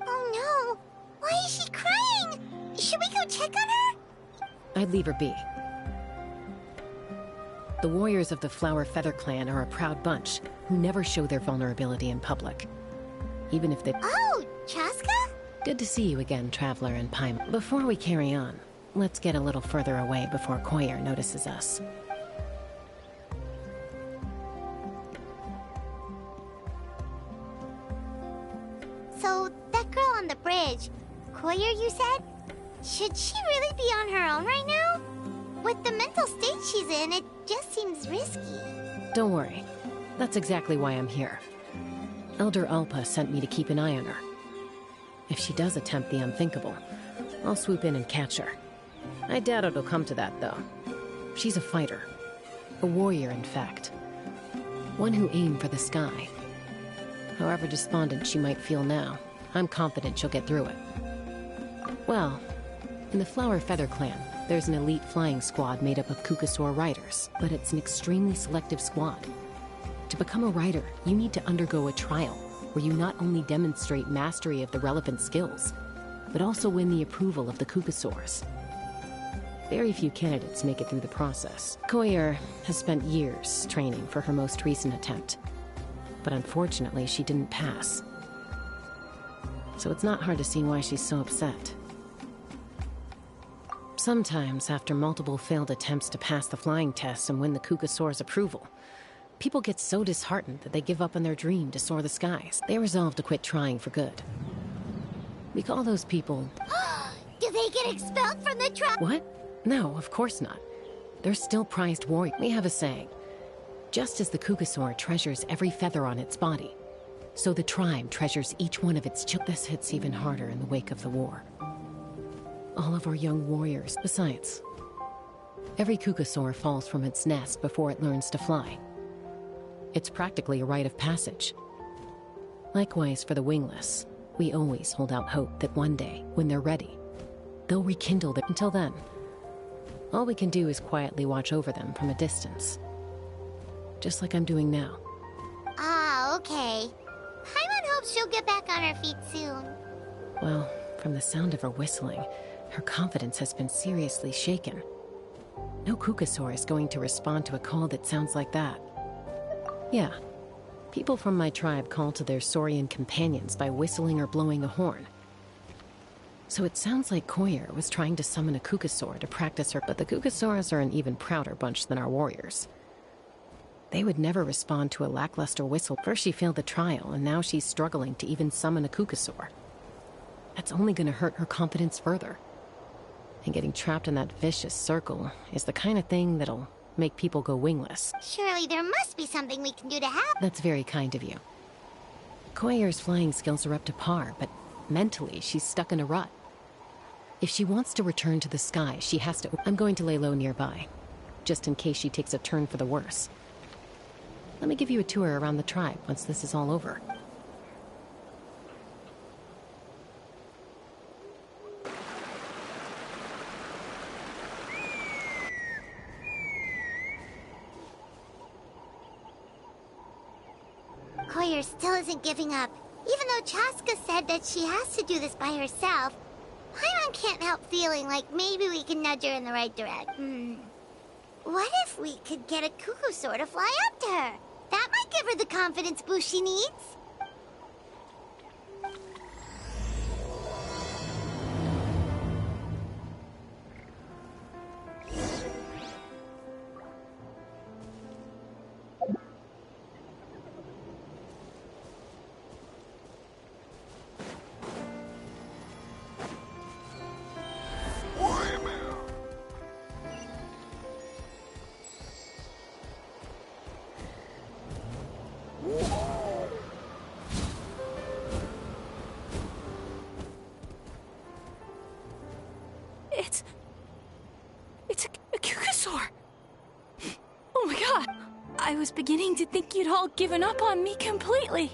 Oh no! Why is she crying? Should we go check on her? I'd leave her be. The warriors of the Flower Feather Clan are a proud bunch who never show their vulnerability in public. Even if they— Oh, Chasca? Good to see you again, Traveler and Paimon. Before we carry on, let's get a little further away before Koyer notices us. So, that girl on the bridge, Koyer, you said? Should she really be on her own right now? With the mental state she's in, it just seems risky. Don't worry. That's exactly why I'm here. Elder Alpa sent me to keep an eye on her. If she does attempt the unthinkable, I'll swoop in and catch her. I doubt it'll come to that, though. She's a fighter. A warrior, in fact. One who aimed for the sky. However despondent she might feel now, I'm confident she'll get through it. Well, in the Flower Feather Clan, there's an elite flying squad made up of Kukasaur riders, but it's an extremely selective squad. To become a rider, you need to undergo a trial, where you not only demonstrate mastery of the relevant skills, but also win the approval of the Kukasaurs. Very few candidates make it through the process. Koyer has spent years training for her most recent attempt, but unfortunately she didn't pass. So it's not hard to see why she's so upset. Sometimes, after multiple failed attempts to pass the flying test and win the Kukasaur's approval, people get so disheartened that they give up on their dream to soar the skies. They resolve to quit trying for good. We call those people— Do they get expelled from the tribe? What? No, of course not. They're still prized warriors. We have a saying. Just as the Kukasaur treasures every feather on its body, so the tribe treasures each one of its children. This hits even harder in the wake of the war. All of our young warriors. Besides, every Kukasaur falls from its nest before it learns to fly. It's practically a rite of passage. Likewise for the wingless, we always hold out hope that one day, when they're ready, they'll rekindle their— Until then, all we can do is quietly watch over them from a distance. Just like I'm doing now. Ah, okay. Paimon hopes she'll get back on her feet soon. Well, from the sound of her whistling, her confidence has been seriously shaken. No Kukasaur is going to respond to a call that sounds like that. Yeah, people from my tribe call to their Saurian companions by whistling or blowing a horn. So it sounds like Koyer was trying to summon a Kukasaur to practice her— But the Kukasaurs are an even prouder bunch than our warriors. They would never respond to a lackluster whistle. First she failed the trial, and now she's struggling to even summon a Kukasaur. That's only gonna hurt her confidence further. And getting trapped in that vicious circle is the kind of thing that'll make people go wingless. Surely there must be something we can do to help. That's very kind of you. Koyer's flying skills are up to par, but mentally she's stuck in a rut. If she wants to return to the sky, she has to— I'm going to lay low nearby, just in case she takes a turn for the worse. Let me give you a tour around the tribe once this is all over. Koyer still isn't giving up. Even though Chasca said that she has to do this by herself, Paimon can't help feeling like maybe we can nudge her in the right direction. What if we could get a Kukasaur to fly up to her? That might give her the confidence boost she needs. It's a Kukasaur! Oh my god! I was beginning to think you'd all given up on me completely.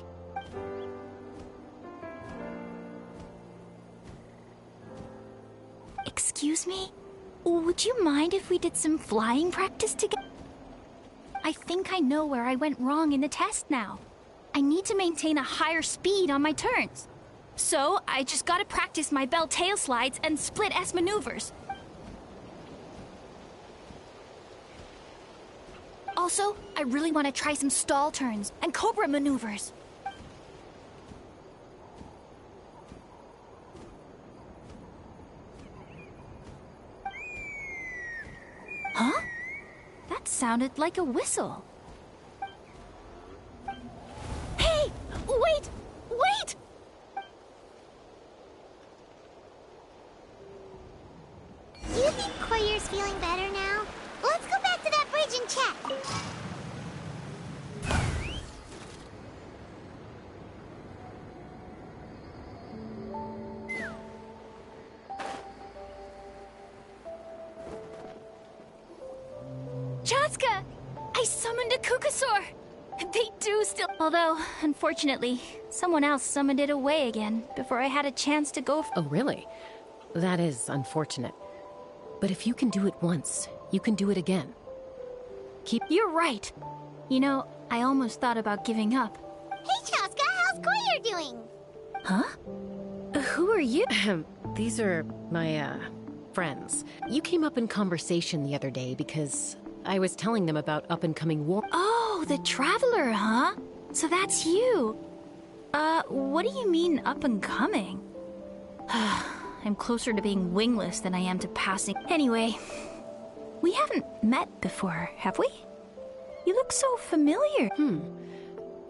Excuse me? Would you mind if we did some flying practice together? I think I know where I went wrong in the test now. I need to maintain a higher speed on my turns. So, I just gotta practice my bell tail slides and split S maneuvers. Also, I really want to try some stall turns and cobra maneuvers. Huh? That sounded like a whistle. Hey! Wait! Wait! Do you think Koyer's feeling better now? Let's go back to that bridge and check. Chasca! I summoned a Kukasaur! They do still... Although, unfortunately, someone else summoned it away again before I had a chance to go... Oh, really? That is unfortunate. But if you can do it once, you can do it again. You're right. You know, I almost thought about giving up. Hey, Chasca, how's Koyer doing? Huh? Who are you? These are my, friends. You came up in conversation the other day because I was telling them about up-and-coming war... Oh, the Traveler, huh? So that's you. What do you mean up-and-coming? I'm closer to being wingless than I am to passing... Anyway, we haven't met before, have we? You look so familiar.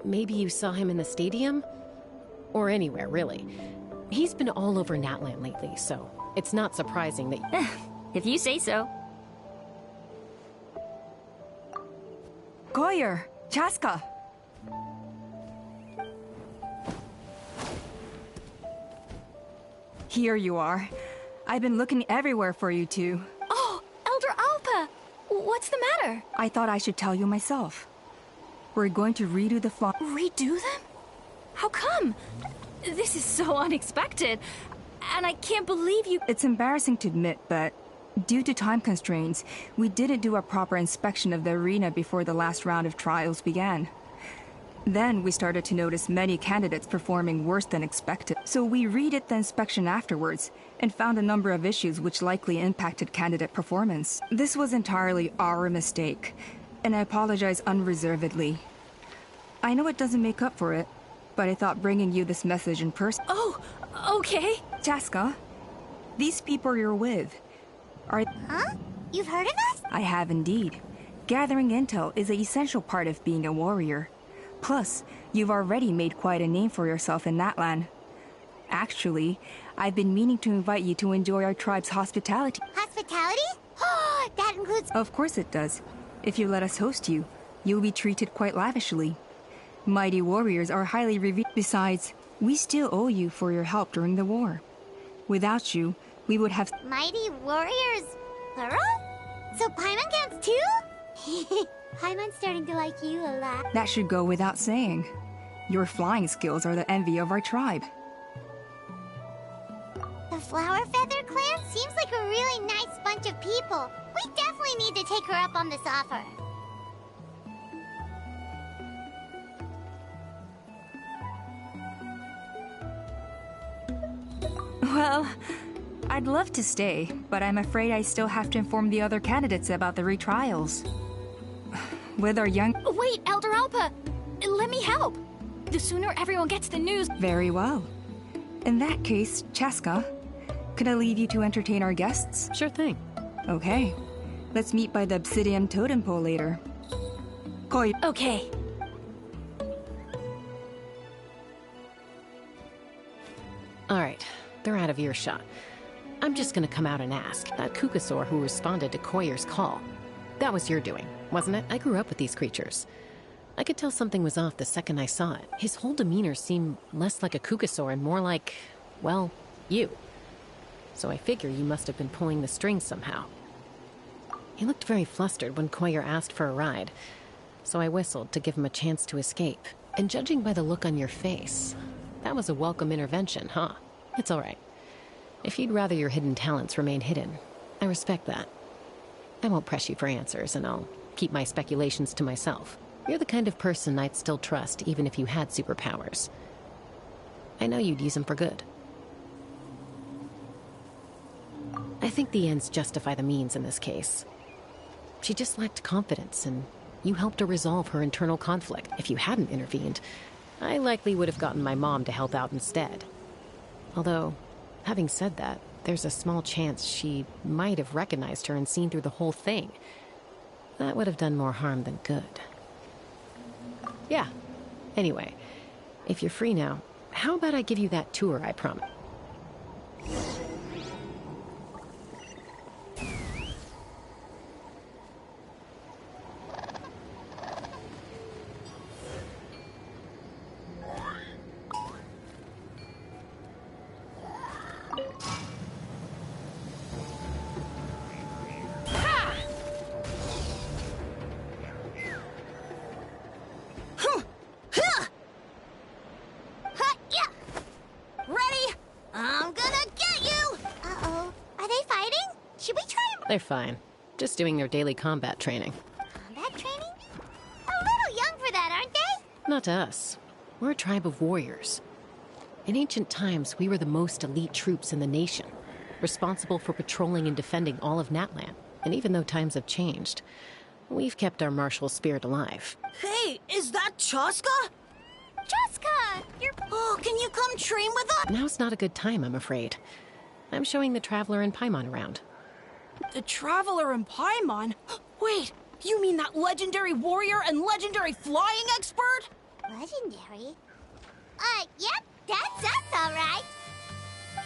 Maybe you saw him in the stadium? Or anywhere, really. He's been all over Natlan lately, so it's not surprising that... If you say so. Koyer! Chasca! Here you are. I've been looking everywhere for you two. Oh, Elder Alpa! What's the matter? I thought I should tell you myself. We're going to redo the font. Redo them? How come? This is so unexpected. And I can't believe you... It's embarrassing to admit, but due to time constraints, we didn't do a proper inspection of the arena before the last round of trials began. Then we started to notice many candidates performing worse than expected. So we redid the inspection afterwards and found a number of issues which likely impacted candidate performance. This was entirely our mistake, and I apologize unreservedly. I know it doesn't make up for it, but I thought bringing you this message in person... Oh, okay. Chasca, these people you're with are... Huh? You've heard of us? I have indeed. Gathering intel is an essential part of being a warrior. Plus, you've already made quite a name for yourself in Natlan. Actually, I've been meaning to invite you to enjoy our tribe's hospitality. Hospitality? Oh, that includes... Of course it does. If you let us host you, you'll be treated quite lavishly. Mighty warriors are highly revered. Besides, we still owe you for your help during the war. Without you, we would have... Mighty warriors, plural? So Paimon counts too? Paimon's starting to like you a lot. That should go without saying. Your flying skills are the envy of our tribe. The Flower Feather clan seems like a really nice bunch of people. We definitely need to take her up on this offer. Well, I'd love to stay, but I'm afraid I still have to inform the other candidates about the retrials. With our young... Wait, Elder Alpa! Let me help! The sooner everyone gets the news... Very well. In that case, Chasca, could I leave you to entertain our guests? Sure thing. Okay. Let's meet by the Obsidian Totem Pole later. Koi... Okay. Alright, they're out of earshot. I'm just gonna come out and ask. That Kukasaur who responded to Koyer's call. That was your doing, wasn't it? I grew up with these creatures. I could tell something was off the second I saw it. His whole demeanor seemed less like a Kukasaur and more like, well, you. So I figure you must have been pulling the strings somehow. He looked very flustered when Koyer asked for a ride, so I whistled to give him a chance to escape. And judging by the look on your face, that was a welcome intervention, huh? It's all right. If you'd rather your hidden talents remain hidden, I respect that. I won't press you for answers, and I'll keep my speculations to myself. You're the kind of person I'd still trust even if you had superpowers. I know you'd use them for good. I think the ends justify the means in this case. She just lacked confidence, and you helped her resolve her internal conflict. If you hadn't intervened, I likely would have gotten my mom to help out instead. Although, having said that, there's a small chance she might have recognized her and seen through the whole thing. That would have done more harm than good. Yeah. Anyway, if you're free now, how about I give you that tour I promised? They're fine. Just doing their daily combat training. Combat training? A little young for that, aren't they? Not to us. We're a tribe of warriors. In ancient times, we were the most elite troops in the nation, responsible for patrolling and defending all of Natlan. And even though times have changed, we've kept our martial spirit alive. Hey, is that Chasca? Chasca! Oh, can you come train with us? Now's not a good time, I'm afraid. I'm showing the Traveler and Paimon around. The Traveler and Paimon? Wait, you mean that legendary warrior and legendary flying expert? Legendary? Yep, that's us, all right.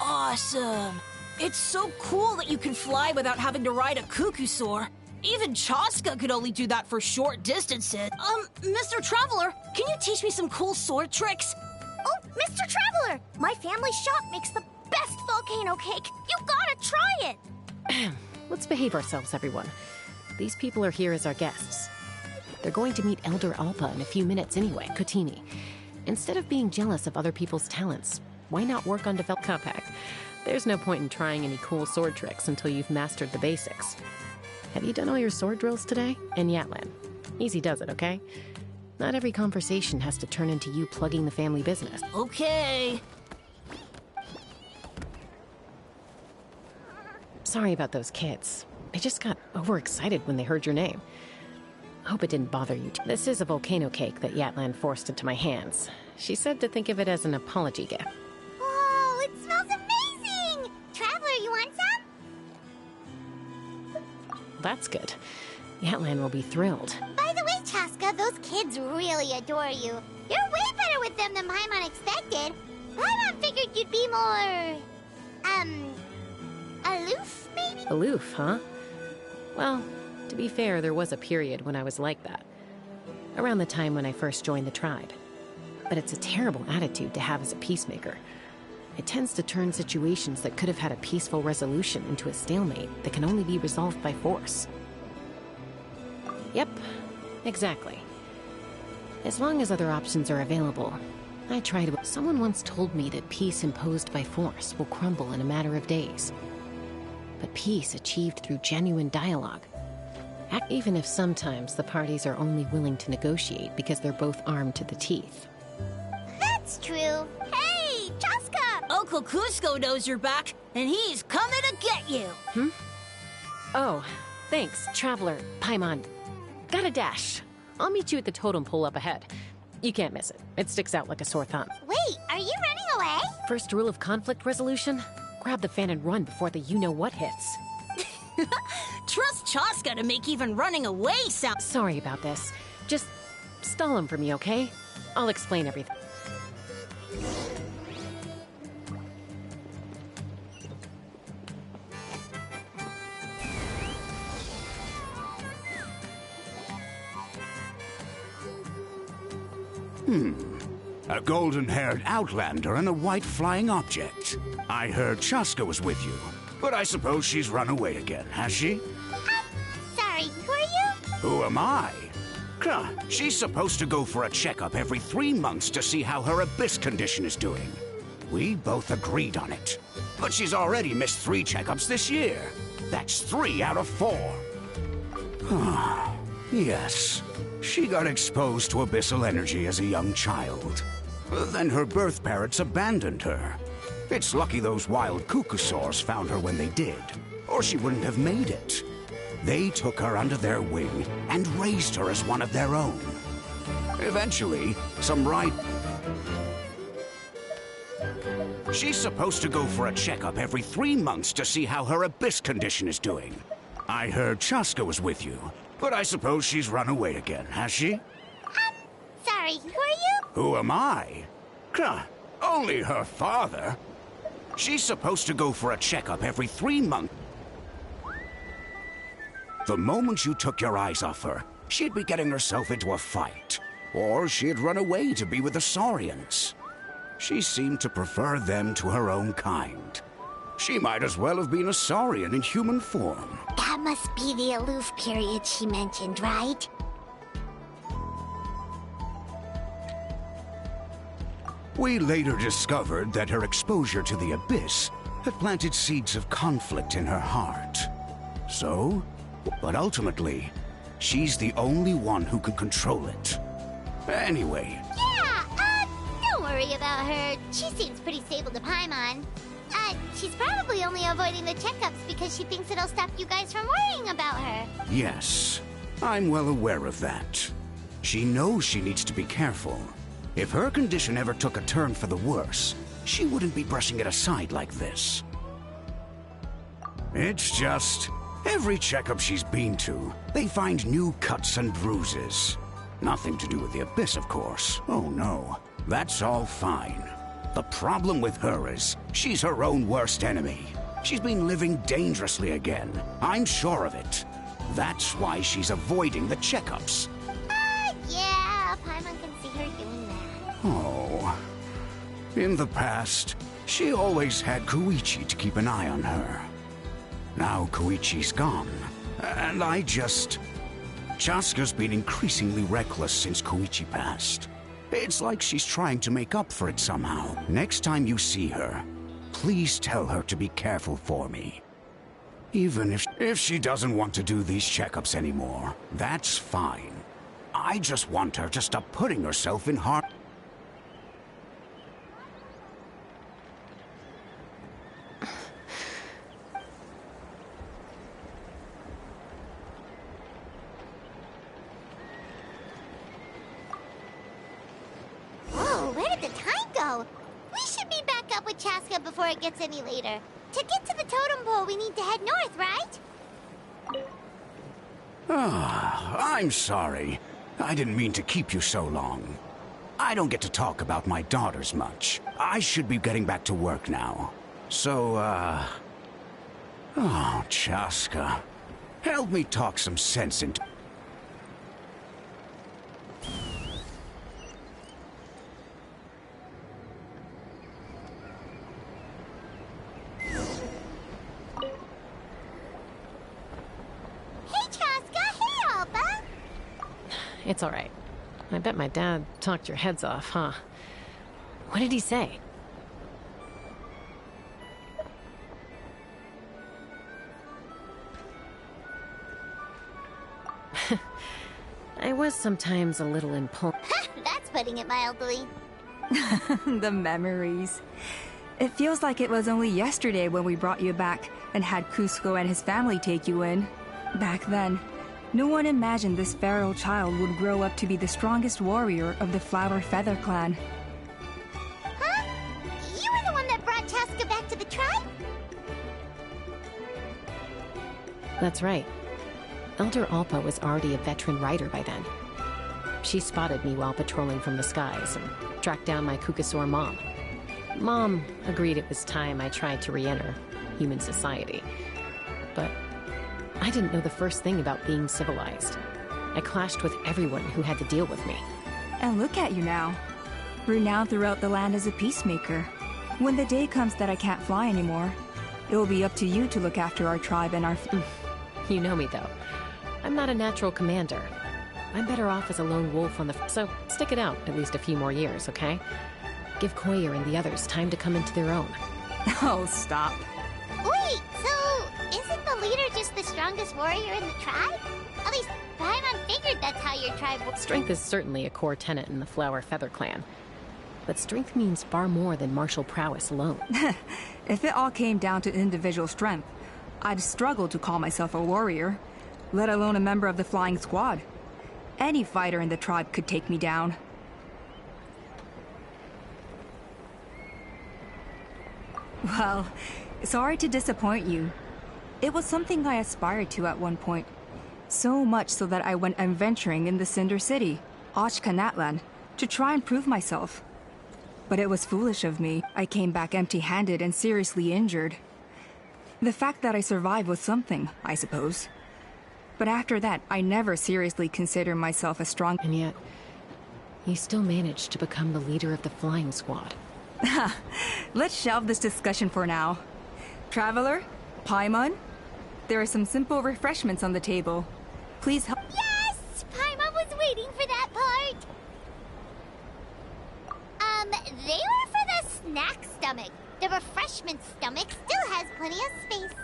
Awesome. It's so cool that you can fly without having to ride a cuckoo-soar. Even Chasca could only do that for short distances. Mr. Traveler, can you teach me some cool sword tricks? Oh, Mr. Traveler! My family shop makes the best volcano cake! You gotta try it! Let's behave ourselves, everyone. These people are here as our guests. They're going to meet Elder Alpa in a few minutes anyway, Kotini. Instead of being jealous of other people's talents, why not work on develop Kapak? There's no point in trying any cool sword tricks until you've mastered the basics. Have you done all your sword drills today? In Yatlan. Easy does it, okay? Not every conversation has to turn into you plugging the family business. Okay. Sorry about those kids. They just got overexcited when they heard your name. Hope it didn't bother you. This is a volcano cake that Yatlan forced into my hands. She said to think of it as an apology gift. Whoa, it smells amazing! Traveler, you want some? That's good. Yatlan will be thrilled. By the way, Chasca, those kids really adore you. You're way better with them than Paimon expected. Paimon figured you'd be more... aloof, maybe? Aloof, huh? Well, to be fair, there was a period when I was like that. Around the time when I first joined the tribe. But it's a terrible attitude to have as a peacemaker. It tends to turn situations that could have had a peaceful resolution into a stalemate that can only be resolved by force. Yep, exactly. As long as other options are available, I try to... Someone once told me that peace imposed by force will crumble in a matter of days. But peace achieved through genuine dialogue. Even if sometimes the parties are only willing to negotiate because they're both armed to the teeth. That's true. Hey, Chasca! Uncle Cusco knows you're back, and he's coming to get you. Oh, thanks, Traveler, Paimon. Gotta dash. I'll meet you at the totem pole up ahead. You can't miss it. It sticks out like a sore thumb. Wait, are you running away? First rule of conflict resolution? Grab the fan and run before the you-know-what hits. Trust Chasca to make even running away sound... Sorry about this. Just stall him for me, okay? I'll explain everything. A golden-haired outlander and a white flying object. I heard Chasca was with you, but I suppose she's run away again, has she? Sorry, who are you? Who am I? She's supposed to go for a checkup every 3 months to see how her abyss condition is doing. We both agreed on it. But she's already missed 3 checkups this year. That's 3 out of 4. Yes. She got exposed to abyssal energy as a young child. Then her birth parents abandoned her. It's lucky those wild cuckoosaurs found her when they did, or she wouldn't have made it. They took her under their wing and raised her as one of their own. Eventually, She's supposed to go for a checkup every 3 months to see how her abyss condition is doing. I heard Chasca was with you, but I suppose she's run away again, has she? Sorry, who are you? Who am I? Only her father. She's supposed to go for a checkup every 3 months. The moment you took your eyes off her, she'd be getting herself into a fight. Or she'd run away to be with the Saurians. She seemed to prefer them to her own kind. She might as well have been a Saurian in human form. That must be the aloof period she mentioned, right? We later discovered that her exposure to the abyss had planted seeds of conflict in her heart. But ultimately, she's the only one who can control it. Anyway. Yeah, don't worry about her. She seems pretty stable to Paimon. She's probably only avoiding the checkups because she thinks it'll stop you guys from worrying about her. Yes, I'm well aware of that. She knows she needs to be careful. If her condition ever took a turn for the worse, she wouldn't be brushing it aside like this. It's just, every checkup she's been to, they find new cuts and bruises. Nothing to do with the abyss, of course. Oh no, that's all fine. The problem with her is, she's her own worst enemy. She's been living dangerously again. I'm sure of it. That's why she's avoiding the checkups. Yeah, Paimon can see her doing that. Oh. In the past, she always had Koichi to keep an eye on her. Now Koichi's gone, and Chasca's been increasingly reckless since Koichi passed. It's like she's trying to make up for it somehow. Next time you see her, please tell her to be careful for me. Even if she doesn't want to do these checkups anymore, that's fine. I just want her to stop putting herself in harm. Whoa, where did the time go? We should be back up with Chasca before it gets any later. To get to the totem pole, we need to head north, right? I'm sorry. I didn't mean to keep you so long. I don't get to talk about my daughters much. I should be getting back to work now. So, Oh, Chasca. Help me talk some sense into... Hey, Chasca! Hey, Alba! It's all right. I bet my dad talked your heads off, huh? What did he say? I was sometimes a little impulsive. That's putting it mildly. The memories. It feels like it was only yesterday when we brought you back and had Cusco and his family take you in. Back then, no one imagined this feral child would grow up to be the strongest warrior of the Flower Feather clan. Huh? You were the one that brought Chasca back to the tribe? That's right. Elder Alpa was already a veteran rider by then. She spotted me while patrolling from the skies and tracked down my Kukasaur mom. Mom agreed it was time I tried to re-enter human society. But I didn't know the first thing about being civilized. I clashed with everyone who had to deal with me. And look at you now. Renowned throughout the land as a peacemaker. When the day comes that I can't fly anymore, it will be up to you to look after our tribe and our... You know me, though. I'm not a natural commander. I'm better off as a lone wolf on the... So, stick it out at least a few more years, okay? Give Koyer and the others time to come into their own. Oh, stop. Wait, so isn't the leader just the strongest warrior in the tribe? At least Paimon figured your tribe... Strength is certainly a core tenet in the Flower Feather clan. But strength means far more than martial prowess alone. If it all came down to individual strength, I'd struggle to call myself a warrior, let alone a member of the flying squad. Any fighter in the tribe could take me down. Well, sorry to disappoint you. It was something I aspired to at one point. So much so that I went adventuring in the Cinder City, Natlan, to try and prove myself. But it was foolish of me. I came back empty-handed and seriously injured. The fact that I survived was something, I suppose. But after that, I never seriously considered myself a strong... And yet, you still managed to become the leader of the flying squad. Let's shelve this discussion for now. Traveler, Paimon, there are some simple refreshments on the table. Please help... Yes! Paimon was waiting for that part! They were for the snack stomach. The refreshment stomach still has plenty of space.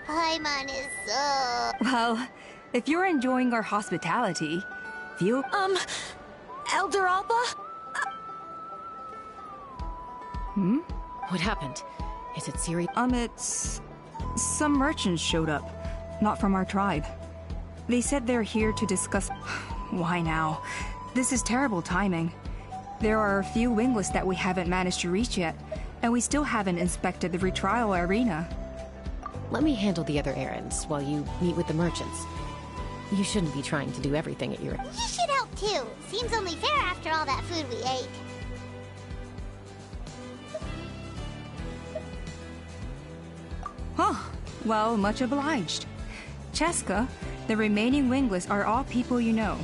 Paimon is so... Well, if you're enjoying our hospitality, feel... Elder Alba? What happened? Is it serious? It's... Some merchants showed up. Not from our tribe. They said they're here to discuss... Why now? This is terrible timing. There are a few wingless that we haven't managed to reach yet, and we still haven't inspected the retrial arena. Let me handle the other errands while you meet with the merchants. You shouldn't be trying to do everything at your... You should help too. Seems only fair after all that food we ate. Huh. Well, much obliged. Chasca, the remaining wingless are all people you know.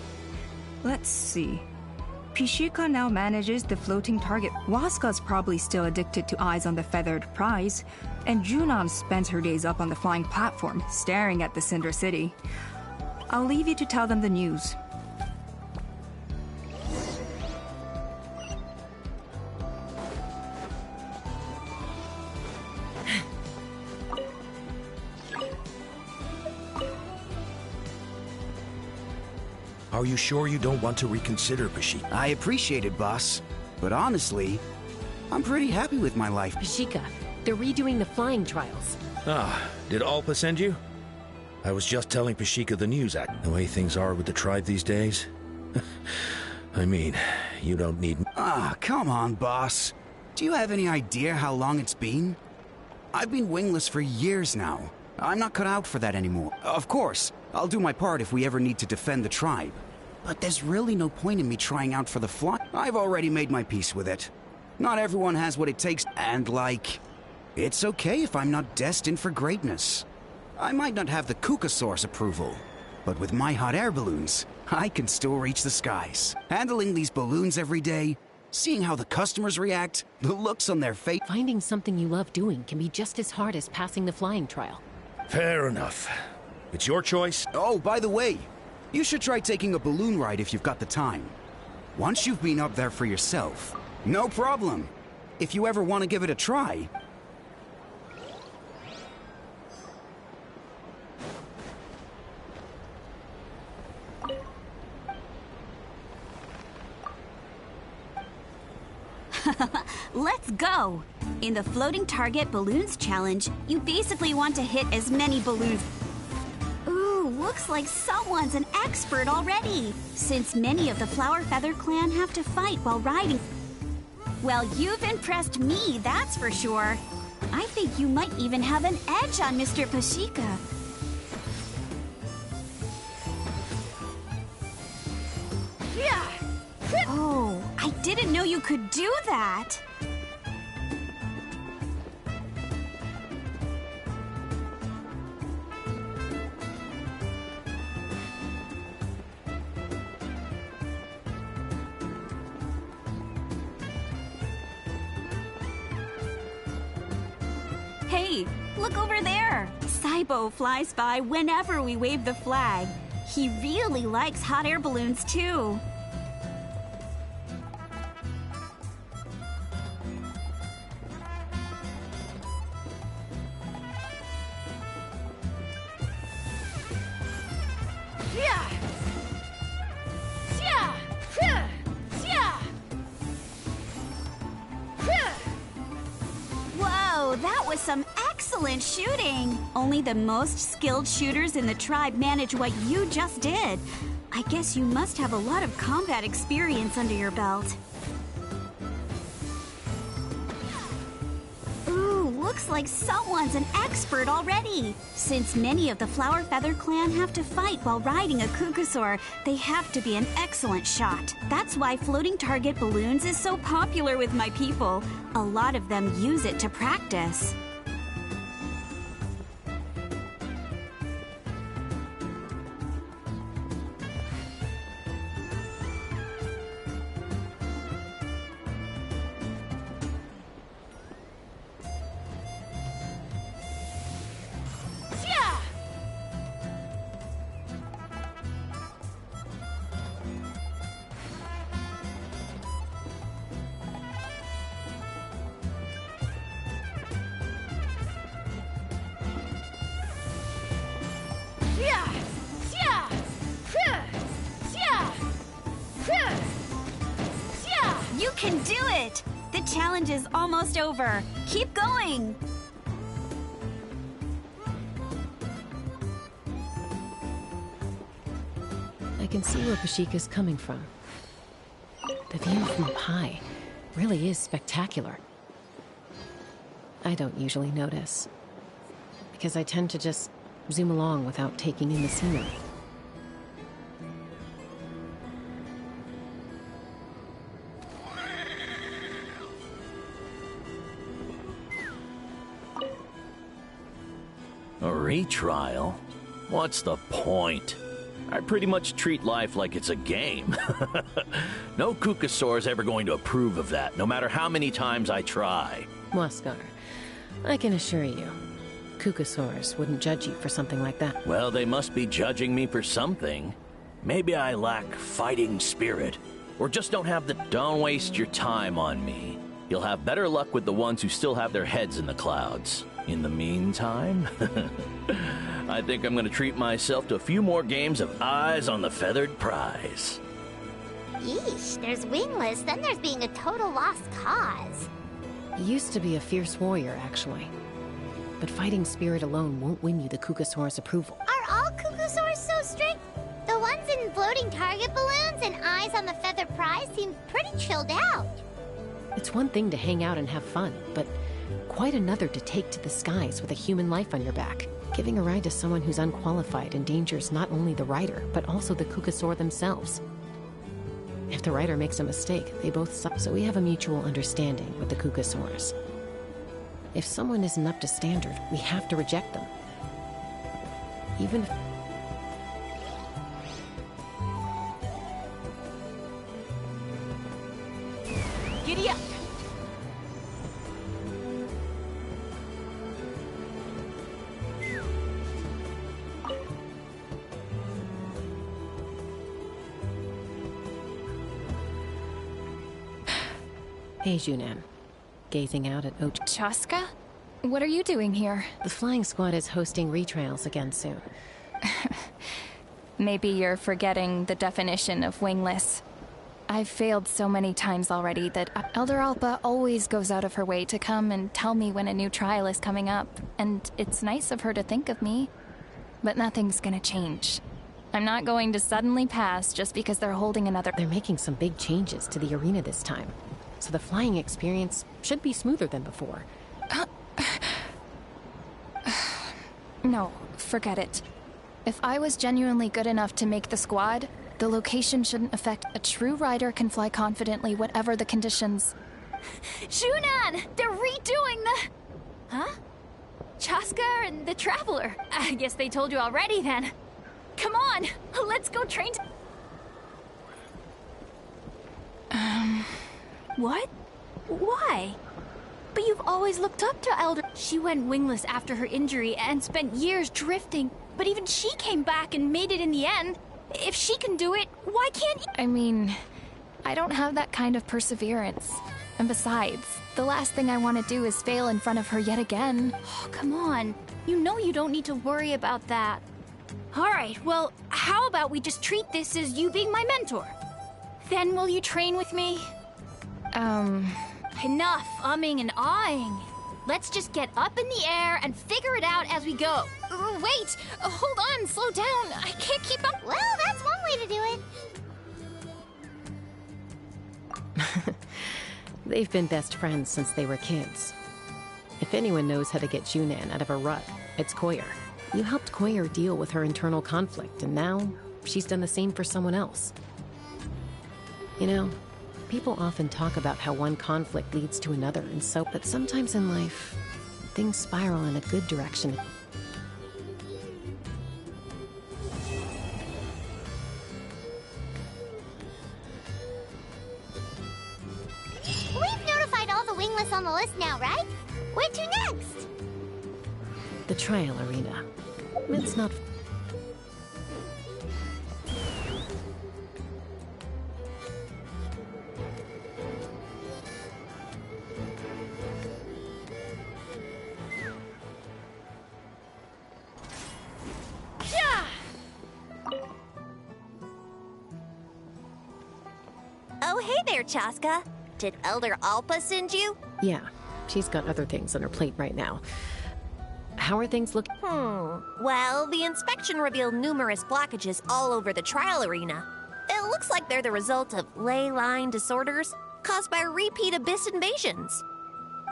Let's see. Pishika now manages the floating target. Waska's probably still addicted to eyes on the feathered prize, and Junon spends her days up on the flying platform, staring at the Cinder City. I'll leave you to tell them the news. Are you sure you don't want to reconsider, Pashika? I appreciate it, boss. But honestly, I'm pretty happy with my life. Pashika, they're redoing the flying trials. Ah, did Alpa send you? I was just telling Pashika the news act. The way things are with the tribe these days. I mean, you don't need... Ah, come on, boss. Do you have any idea how long it's been? I've been wingless for years now. I'm not cut out for that anymore. Of course, I'll do my part if we ever need to defend the tribe. But there's really no point in me trying out for the fly. I've already made my peace with it. Not everyone has what it takes, and it's okay if I'm not destined for greatness. I might not have the Kukasaur's approval, but with my hot air balloons, I can still reach the skies. Handling these balloons every day, seeing how the customers react, the looks on their face... Finding something you love doing can be just as hard as passing the flying trial. Fair enough. It's your choice. Oh, by the way, you should try taking a balloon ride if you've got the time. Once you've been up there for yourself, no problem. If you ever want to give it a try... Let's go! In the Floating Target Balloons Challenge, you basically want to hit as many balloons... Ooh, looks like someone's an expert already! Since many of the Flower Feather clan have to fight while riding... Well, you've impressed me, that's for sure. I think you might even have an edge on Mr. Pashika. Oh, I didn't know you could do that! Hey, look over there! Saibo flies by whenever we wave the flag. He really likes hot air balloons, too. was some excellent shooting. Only the most skilled shooters in the tribe manage what you just did. I guess you must have a lot of combat experience under your belt. Ooh, looks like someone's an expert already. Since many of the Flower Feather clan have to fight while riding a Kukusaur, they have to be an excellent shot. That's why floating target balloons is so popular with my people. A lot of them use it to practice. You can do it! The challenge is almost over. Keep going! I can see where Pashika's coming from. The view from up high really is spectacular. I don't usually notice, because I tend to just zoom along without taking in the scenery. A retrial? What's the point? I pretty much treat life like it's a game. No Kukusaur's ever going to approve of that, no matter how many times I try. Waskar, I can assure you, Kukusaurs wouldn't judge you for something like that. Well, they must be judging me for something. Maybe I lack fighting spirit, or just don't have the... Don't waste your time on me. You'll have better luck with the ones who still have their heads in the clouds. In the meantime, I think I'm going to treat myself to a few more games of Eyes on the Feathered Prize. Yeesh, there's Wingless, then there's being a total lost cause. He used to be a fierce warrior, actually. But fighting spirit alone won't win you the Kukusaur's approval. Are all Kukusaurs so strict? The ones in floating target balloons and Eyes on the Feathered Prize seem pretty chilled out. It's one thing to hang out and have fun, but quite another to take to the skies with a human life on your back. Giving a ride to someone who's unqualified endangers not only the rider, but also the Kukusaur themselves. If the rider makes a mistake, they both suffer. So we have a mutual understanding with the Kukusaurs. If someone isn't up to standard, we have to reject them. Even if... Giddy up! Hey, Junan. Gazing out at Oach. Chasca? What are you doing here? The flying squad is hosting retrials again soon. Maybe you're forgetting the definition of wingless. I've failed so many times already that Elder Alpa always goes out of her way to come and tell me when a new trial is coming up, and it's nice of her to think of me. But nothing's gonna change. I'm not going to suddenly pass just because they're holding another... They're making some big changes to the arena this time, so the flying experience should be smoother than before. No, forget it. If I was genuinely good enough to make the squad, the location shouldn't affect. A true rider can fly confidently whatever the conditions. Junan! They're redoing the... Huh? Chasca and the Traveler. I guess they told you already then. Come on, let's go train What? Why? But you've always looked up to Elder. She went wingless after her injury and spent years drifting, but even she came back and made it in the end. If she can do it, why can't you? I mean, I don't have that kind of perseverance. And besides, the last thing I want to do is fail in front of her yet again. Oh, come on. You know you don't need to worry about that. All right, well, how about we just treat this as you being my mentor? Then will you train with me? Enough umming and ahhing. Let's just get up in the air and figure it out as we go. Wait! Hold on, slow down. I can't keep up. Well, that's one way to do it. They've been best friends since they were kids. If anyone knows how to get Junan out of a rut, it's Koyer. You helped Koyer deal with her internal conflict, and now she's done the same for someone else. You know, people often talk about how one conflict leads to another, and so, but sometimes in life, things spiral in a good direction. We've notified all the wingless on the list now, right? Where to next? The trial arena. It's not... Oh, hey there, Chasca. Did Elder Alpa send you? Yeah, she's got other things on her plate right now. How are things looking? Well, the inspection revealed numerous blockages all over the trial arena. It looks like they're the result of ley line disorders caused by repeat abyss invasions.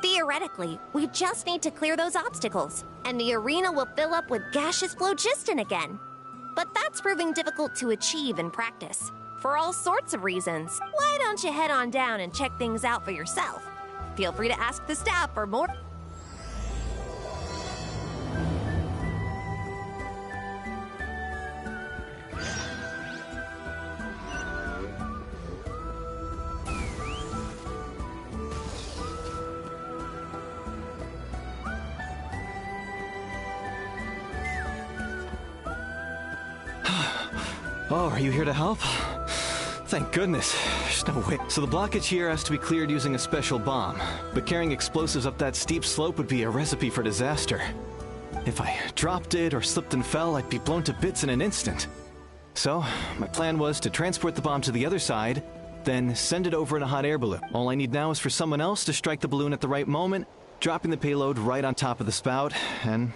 Theoretically, we just need to clear those obstacles, and the arena will fill up with gaseous phlogiston again. But that's proving difficult to achieve in practice, for all sorts of reasons. Why don't you head on down and check things out for yourself? Feel free to ask the staff for more. Oh, are you here to help? Thank goodness. There's no way. So the blockage here has to be cleared using a special bomb, but carrying explosives up that steep slope would be a recipe for disaster. If I dropped it or slipped and fell, I'd be blown to bits in an instant. So, my plan was to transport the bomb to the other side, then send it over in a hot air balloon. All I need now is for someone else to strike the balloon at the right moment, dropping the payload right on top of the spout, and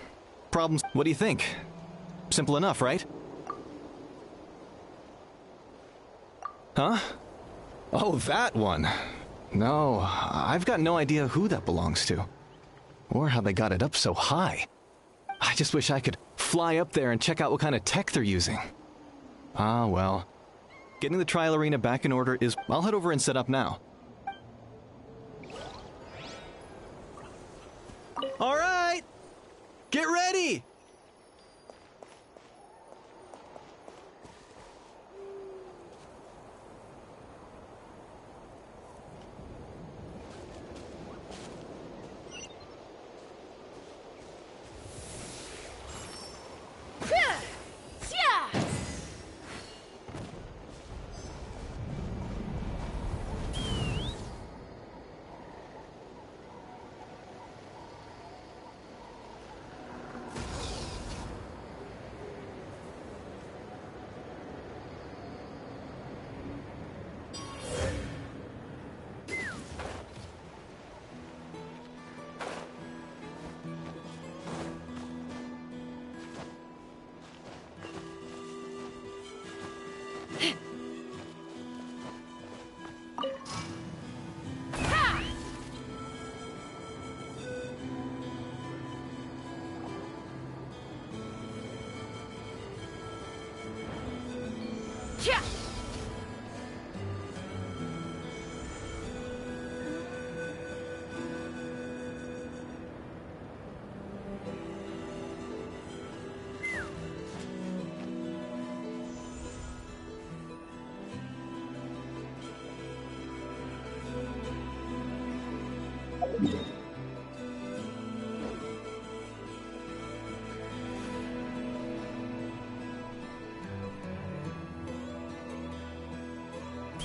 problems. What do you think? Simple enough, right? Huh? Oh, that one. No, I've got no idea who that belongs to. Or how they got it up so high. I just wish I could fly up there and check out what kind of tech they're using. Ah, well. Getting the trial arena back in order is... I'll head over and set up now. All right! Get ready!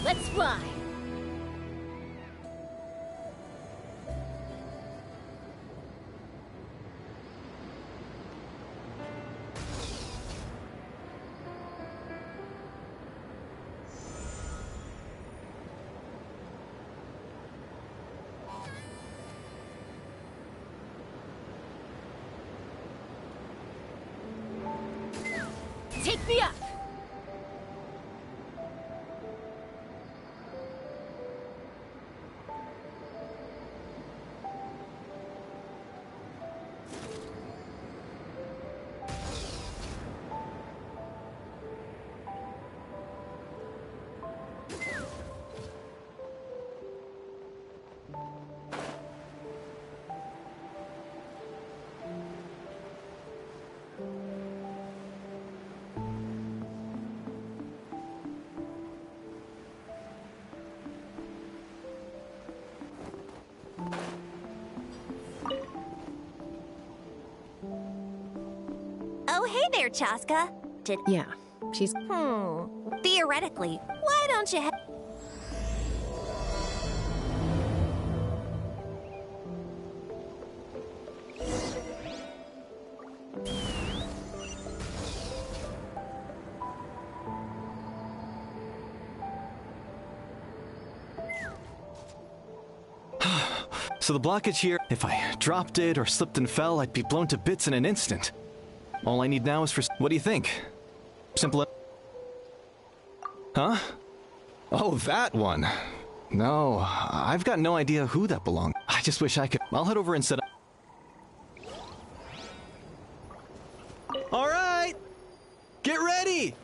Let's fly! Take me up! Oh, hey there, Chasca. Yeah, she's... Theoretically, why don't you So the blockage here, if I dropped it or slipped and fell, I'd be blown to bits in an instant. All I need now is for... What do you think? Simple... Huh? Oh, that one. No, I've got no idea who that belonged. I just wish I could... I'll head over and set up... All right! Get ready!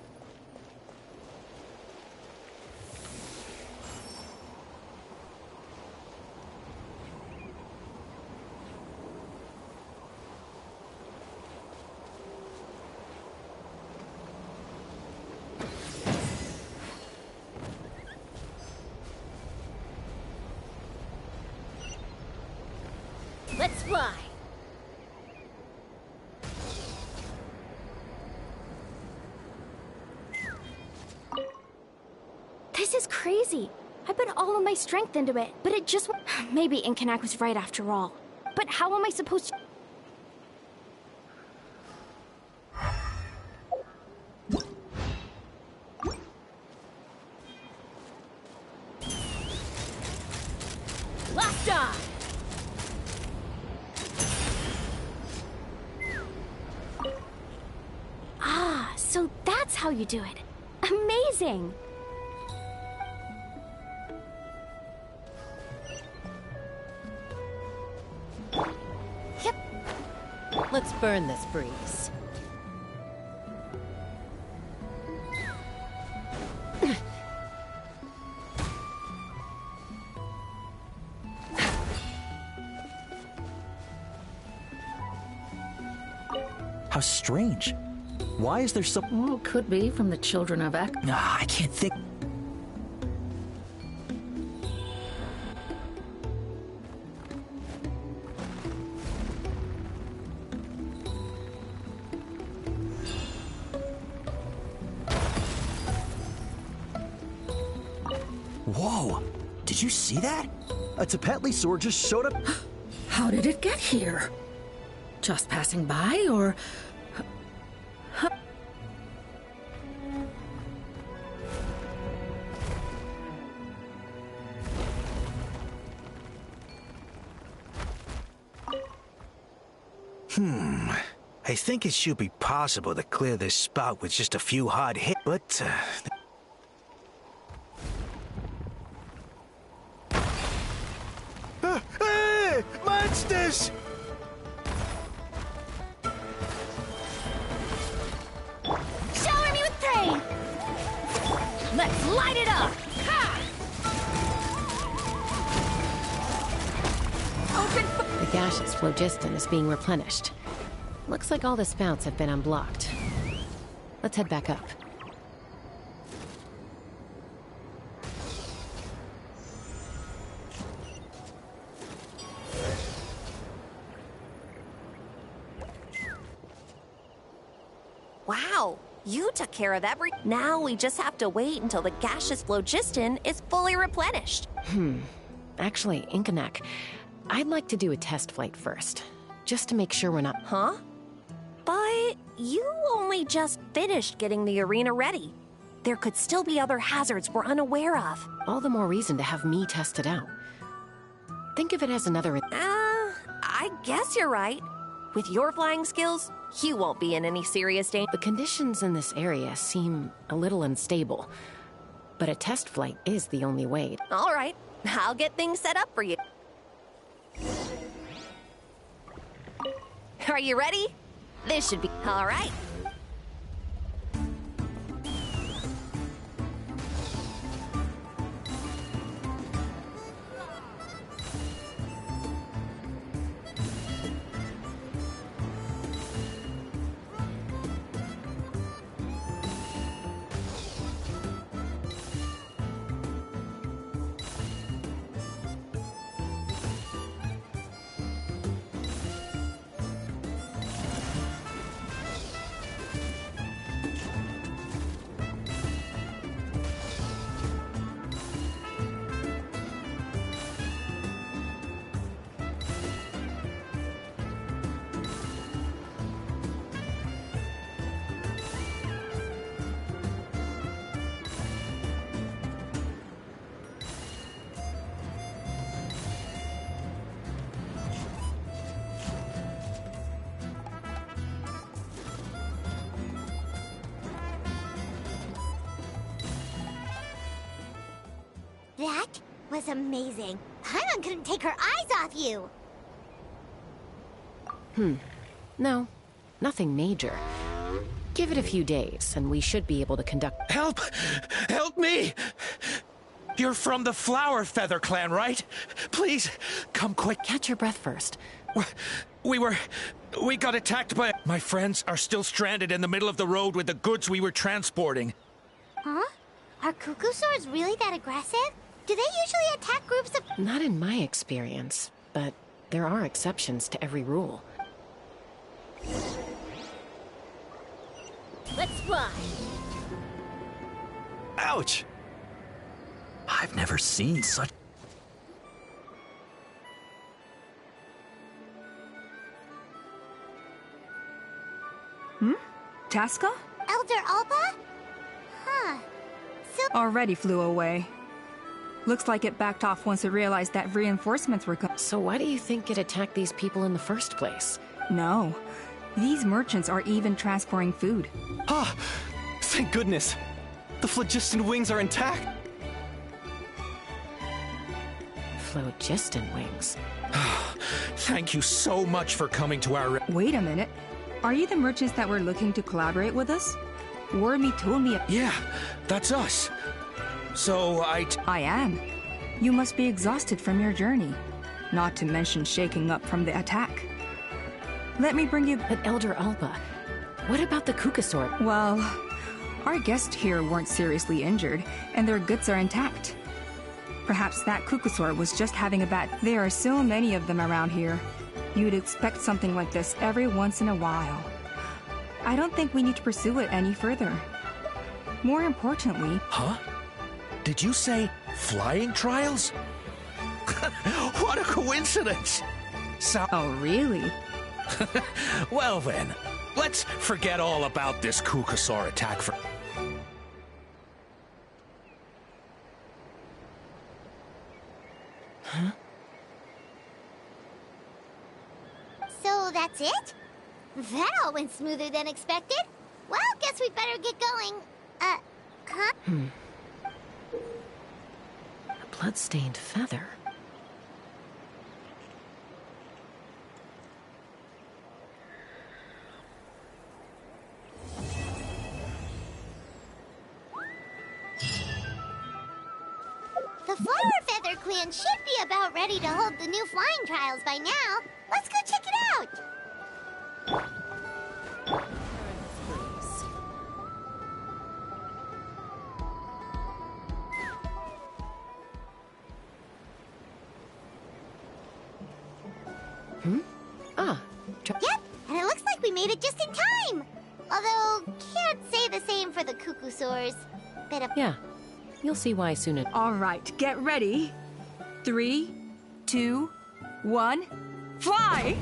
Let's fly! This is crazy. I put all of my strength into it, but it just... Maybe Inkanak was right after all. But how am I supposed to... Locked on! Ah, so that's how you do it. Amazing! Yep. Let's burn this breeze. How strange. Why is there so... Well, could be from the children of Ek. I can't think... Whoa! Did you see that? A Tepetli sword just showed up... How did it get here? Just passing by, or... I think it should be possible to clear this spot with just a few hard hits, but... Hey! Monsters! Shower me with pain! Let's light it up! The gaseous phlogiston is being replenished. Looks like all the spouts have been unblocked. Let's head back up. Wow, you took care of every... Now we just have to wait until the gaseous phlogiston is fully replenished. Actually, Inkanak, I'd like to do a test flight first, just to make sure we're not... Huh? But you only just finished getting the arena ready. There could still be other hazards we're unaware of. All the more reason to have me test it out. Think of it as another... I guess you're right. With your flying skills, you won't be in any serious danger. The conditions in this area seem a little unstable, but a test flight is the only way. All right, I'll get things set up for you. Are you ready? This should be all right. That was amazing. Paimon couldn't take her eyes off you. No, nothing major. Give it a few days, and we should be able to conduct... Help! Help me! You're from the Flower Feather clan, right? Please, come quick. Catch your breath first. We got attacked by... My friends are still stranded in the middle of the road with the goods we were transporting. Huh? Are cuckoo swords really that aggressive? Do they usually attack groups of... Not in my experience, but there are exceptions to every rule. Let's fly. Ouch! I've never seen such... Chasca? Elder Alba? Huh. So... Already flew away. Looks like it backed off once it realized that reinforcements were coming. So why do you think it attacked these people in the first place? No. These merchants are even transporting food. Ah! Thank goodness! The phlogiston wings are intact! Phlogiston wings? Thank you so much for coming to our... Wait a minute. Are you the merchants that were looking to collaborate with us? Wormy told me... Yeah, that's us. So I am. You must be exhausted from your journey. Not to mention shaking up from the attack. Let me bring you... But Elder Alba, what about the Kukasaur? Well, our guests here weren't seriously injured, and their goods are intact. Perhaps that Kukasaur was just having a bad... There are so many of them around here. You'd expect something like this every once in a while. I don't think we need to pursue it any further. More importantly... Huh? Did you say flying trials? What a coincidence! Oh, really? Well then, let's forget all about this Kukasaur attack for... Huh? So that's it? That all went smoother than expected. Well, guess we'd better get going. Huh? A blood-stained feather. The Flower Feather Clan should be about ready to hold the new flying trials by now. Let's go check it out. Yep, and it looks like we made it just in time. Although, can't say the same for the Kukusaurs. Bit of... Yeah, you'll see why soon. All right, get ready. 3, 2, 1, fly!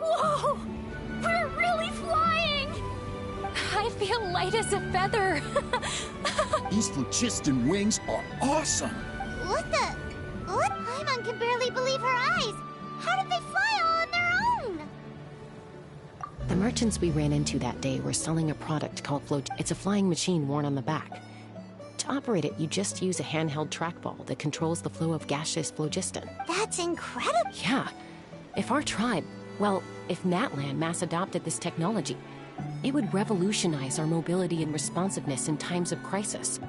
Whoa! We're really flying! I feel light as a feather. These phlogiston wings are awesome. What the... What? Paimon can barely believe her eyes. How did they fly all on their own? The merchants we ran into that day were selling a product called It's a flying machine worn on the back. To operate it, you just use a handheld trackball that controls the flow of gaseous phlogiston. That's incredible. Yeah. If our tribe, well, if Natlan mass adopted this technology, it would revolutionize our mobility and responsiveness in times of crisis.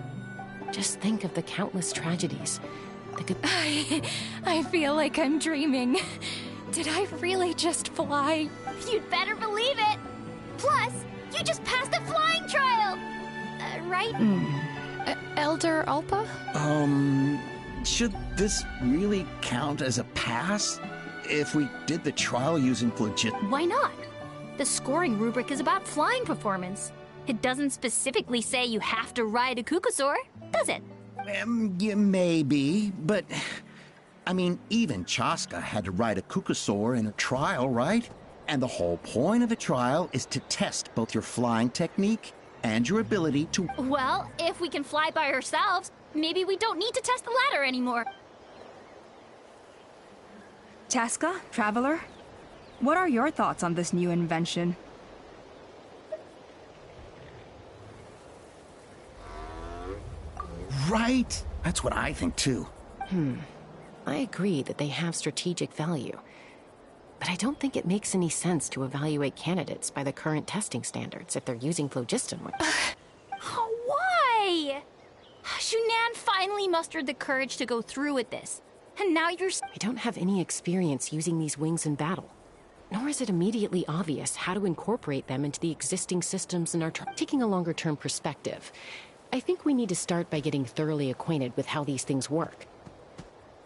Just think of the countless tragedies that could... I feel like I'm dreaming. Did I really just fly? You'd better believe it! Plus, you just passed the flying trial! Right? Elder Alpa? Should this really count as a pass? If we did the trial using Why not? The scoring rubric is about flying performance. It doesn't specifically say you have to ride a Kukusaur, does it? Yeah, maybe, but... I mean, even Chasca had to ride a Kukusaur in a trial, right? And the whole point of a trial is to test both your flying technique and your ability to... Well, if we can fly by ourselves, maybe we don't need to test the ladder anymore. Chasca, Traveler, what are your thoughts on this new invention? Right? That's what I think too. I agree that they have strategic value. But I don't think it makes any sense to evaluate candidates by the current testing standards if they're using phlogiston. Why? Shunan finally mustered the courage to go through with this. And now you're... I don't have any experience using these wings in battle. Nor is it immediately obvious how to incorporate them into the existing systems in our taking a longer-term perspective. I think we need to start by getting thoroughly acquainted with how these things work.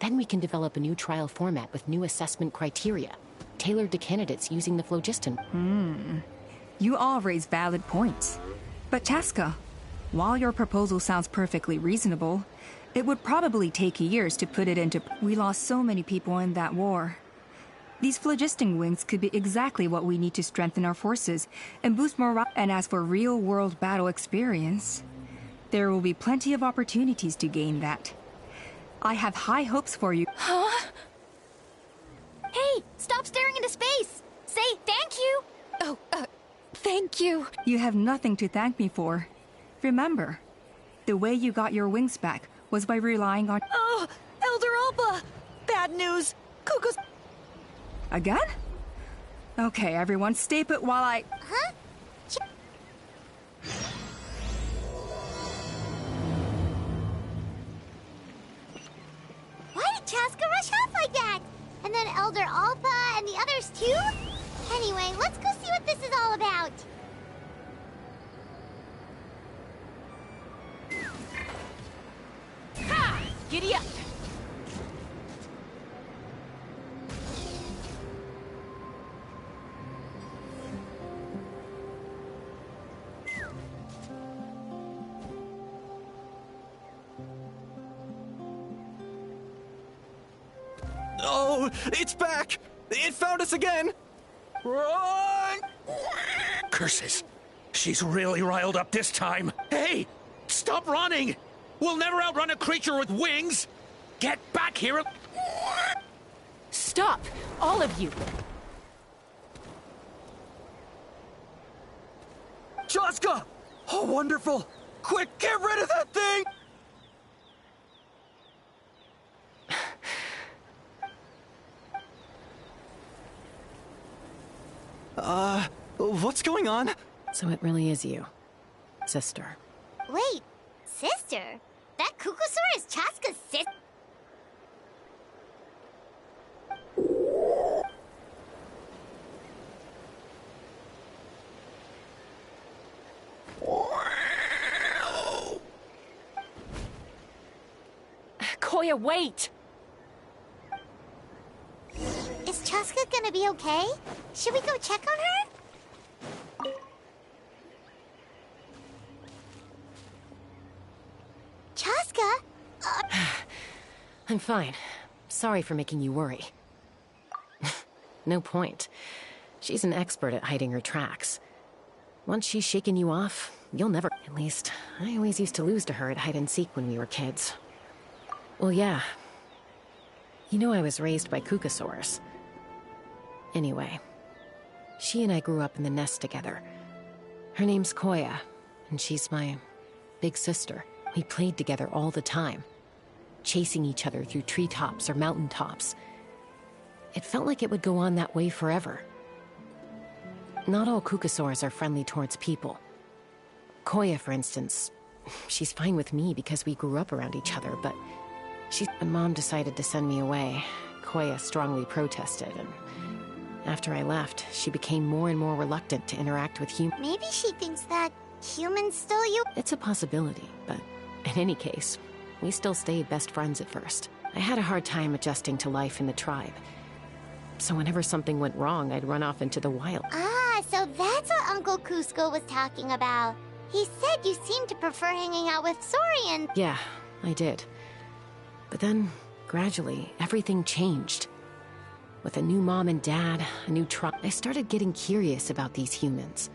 Then we can develop a new trial format with new assessment criteria, tailored to candidates using the phlogiston. You all raise valid points. But Chasca, while your proposal sounds perfectly reasonable, it would probably take years to put it into... We lost so many people in that war. These phlogiston wings could be exactly what we need to strengthen our forces and boost morale. And as for real-world battle experience, there will be plenty of opportunities to gain that. I have high hopes for you. Huh? Hey, stop staring into space! Say thank you! Oh, thank you. You have nothing to thank me for. Remember, the way you got your wings back was by relying on... Oh, Elder Alpa! Bad news! Cuckoo's... Again? Okay, everyone, stay put while I... Huh? Why did Chasca rush off like that? And then Elder Alpa and the others too? Anyway, let's go see what this is all about. Ha! Giddy up! Oh, it's back! It found us again! Run! Curses! She's really riled up this time. Hey! Stop running! We'll never outrun a creature with wings! Get back here! Stop! All of you! Chasca! Oh, wonderful! Quick, get rid of that thing! What's going on? So it really is you, sister. Wait, sister? That Kukusaur is Chasca's sister? Koya, wait! Is Chasca gonna be okay? Should we go check on her? Chasca? I'm fine. Sorry for making you worry. No point. She's an expert at hiding her tracks. Once she's shaken you off, you'll never... At least, I always used to lose to her at hide-and-seek when we were kids. Well, yeah. You know I was raised by Kukusaurs. Anyway, she and I grew up in the nest together. Her name's Koya, and she's my big sister. We played together all the time, chasing each other through treetops or mountaintops. It felt like it would go on that way forever. Not all Kukusaurs are friendly towards people. Koya, for instance, she's fine with me because we grew up around each other, but when Mom decided to send me away, Koya strongly protested, and after I left, she became more and more reluctant to interact with humans. Maybe she thinks that humans stole you? It's a possibility, but in any case, we still stayed best friends at first. I had a hard time adjusting to life in the tribe, so whenever something went wrong, I'd run off into the wild. Ah, so that's what Uncle Cusco was talking about. He said you seemed to prefer hanging out with Saurians. Yeah, I did. But then, gradually, everything changed. With a new mom and dad, a new tribe, I started getting curious about these humans.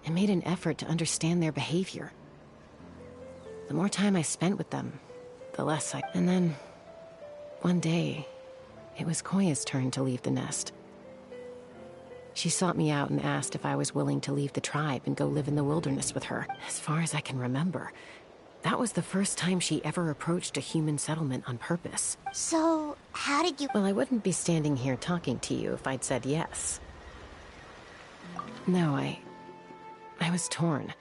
I made an effort to understand their behavior. The more time I spent with them, the less I... And then, one day, it was Koya's turn to leave the nest. She sought me out and asked if I was willing to leave the tribe and go live in the wilderness with her. As far as I can remember, that was the first time she ever approached a human settlement on purpose. So, how did you... Well, I wouldn't be standing here talking to you if I'd said yes. No, I was torn.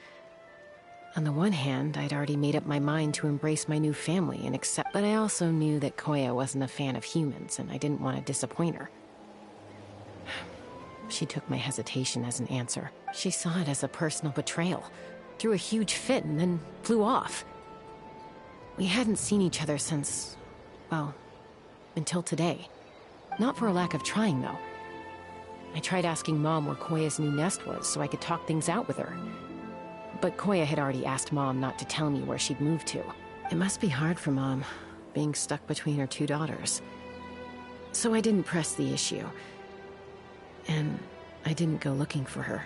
On the one hand, I'd already made up my mind to embrace my new family and accept, but I also knew that Koya wasn't a fan of humans, and I didn't want to disappoint her. She took my hesitation as an answer. She saw it as a personal betrayal, threw a huge fit, and then flew off. We hadn't seen each other since, well, until today. Not for a lack of trying, though. I tried asking Mom where Koya's new nest was so I could talk things out with her. But Koya had already asked Mom not to tell me where she'd moved to. It must be hard for Mom, being stuck between her two daughters. So I didn't press the issue. And I didn't go looking for her.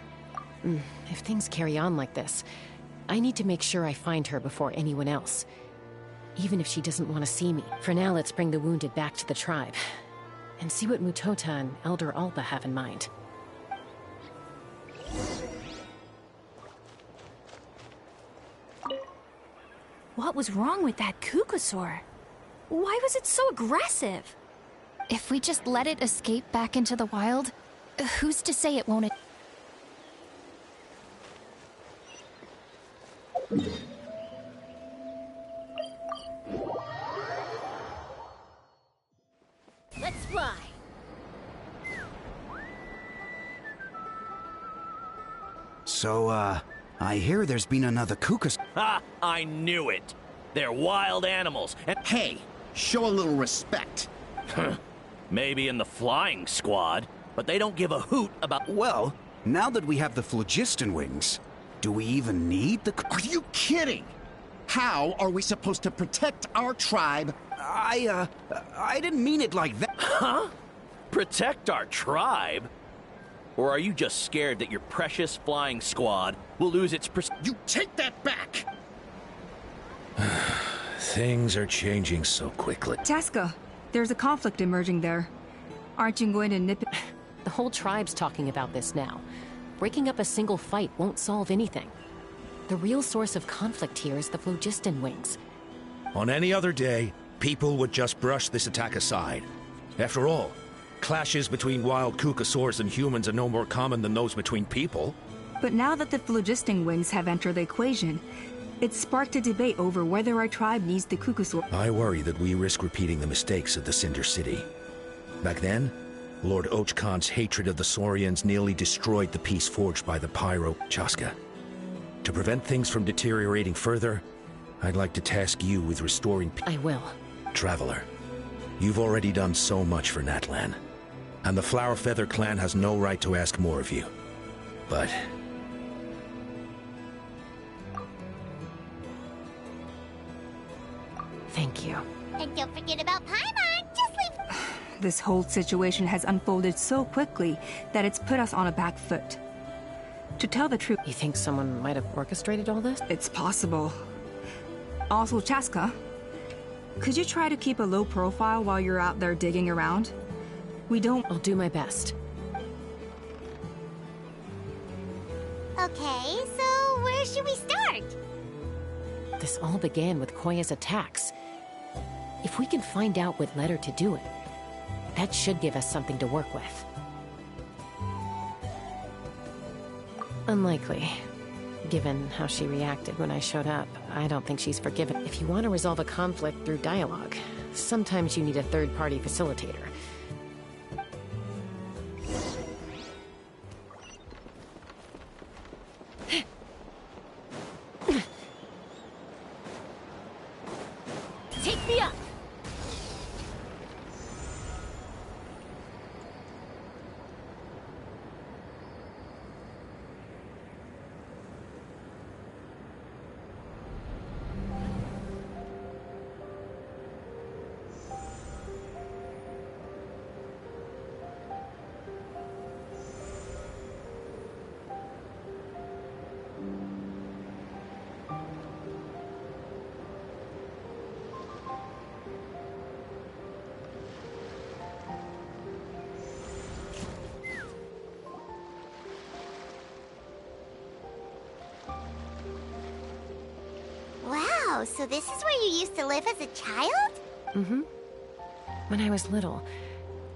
If things carry on like this, I need to make sure I find her before anyone else. Even if she doesn't want to see me. For now, let's bring the wounded back to the tribe. And see what Mutota and Elder Alpa have in mind. What was wrong with that Kukusaur? Why was it so aggressive? If we just let it escape back into the wild, who's to say it won't... Let's fly. So, I hear there's been another Kukus. Ha! I knew it! They're wild animals, and... Hey, show a little respect. Maybe in the flying squad, but they don't give a hoot about... Well, now that we have the phlogiston wings, do we even need the... Are you kidding? How are we supposed to protect our tribe? I didn't mean it like that. Huh? Protect our tribe? Or are you just scared that your precious flying squad will lose its You take that back! Things are changing so quickly. Chasca, there's a conflict emerging there. Aren't you going to nip it? The whole tribe's talking about this now. Breaking up a single fight won't solve anything. The real source of conflict here is the phlogiston wings. On any other day, people would just brush this attack aside. After all, clashes between wild Kukusaurs and humans are no more common than those between people. But now that the phlogiston wings have entered the equation, it's sparked a debate over whether our tribe needs the Kukusaur. I worry that we risk repeating the mistakes of the Cinder City. Back then, Lord Ochkon's hatred of the Saurians nearly destroyed the peace forged by the Pyro Chasca. To prevent things from deteriorating further, I'd like to task you with restoring I will. Traveler, you've already done so much for Natlan, and the Flower Feather clan has no right to ask more of you. But... Thank you. And don't forget about Paimon. Just leave... This whole situation has unfolded so quickly that it's put us on a back foot. To tell the truth... You think someone might have orchestrated all this? It's possible. Also, Chasca, could you try to keep a low profile while you're out there digging around? We don't... I'll do my best. Okay, so where should we start? This all began with Koya's attacks. If we can find out what led her to do it, that should give us something to work with. Unlikely. Given how she reacted when I showed up, I don't think she's forgiven. If you want to resolve a conflict through dialogue, sometimes you need a third-party facilitator. Take me up! Wow, so this is where you used to live as a child? Mm-hmm. When I was little,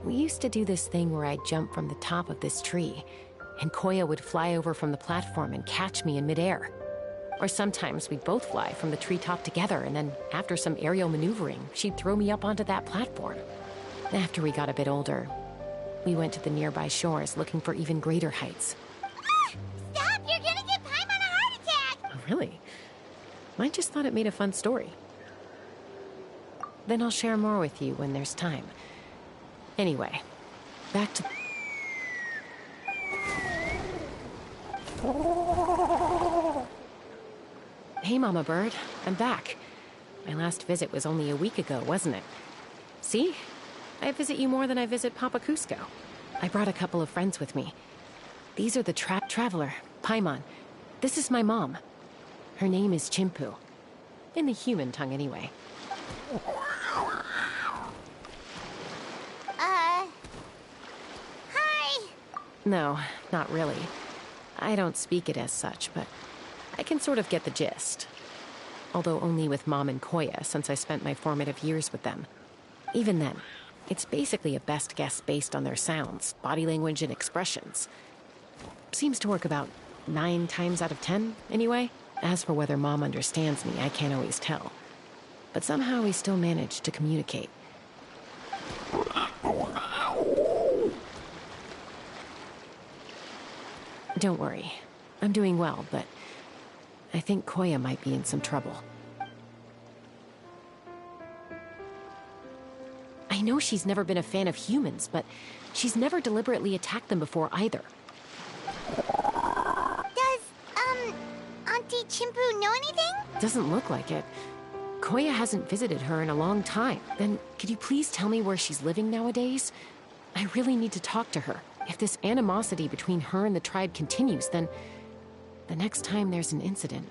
we used to do this thing where I'd jump from the top of this tree, and Koya would fly over from the platform and catch me in midair. Or sometimes we'd both fly from the treetop together, and then after some aerial maneuvering, she'd throw me up onto that platform. After we got a bit older, we went to the nearby shores looking for even greater heights. Stop! You're gonna give Paimon a heart attack! Oh, really? I just thought it made a fun story. Then I'll share more with you when there's time. Anyway, back to... Hey, Mama Bird. I'm back. My last visit was only a week ago, wasn't it? See? I visit you more than I visit Papa Cusco. I brought a couple of friends with me. These are the Traveler, Paimon. This is my mom. Her name is Chimpu. In the human tongue, anyway. Hi! No, not really. I don't speak it as such, but I can sort of get the gist. Although only with Mom and Koya, since I spent my formative years with them. Even then, it's basically a best guess based on their sounds, body language, and expressions. Seems to work about 9 times out of 10, anyway. As for whether Mom understands me, I can't always tell. But somehow we still manage to communicate. Don't worry. I'm doing well, but I think Koya might be in some trouble. I know she's never been a fan of humans, but she's never deliberately attacked them before either. Does, Auntie Chimpu know anything? Doesn't look like it. Koya hasn't visited her in a long time. Then, could you please tell me where she's living nowadays? I really need to talk to her. If this animosity between her and the tribe continues, then the next time there's an incident...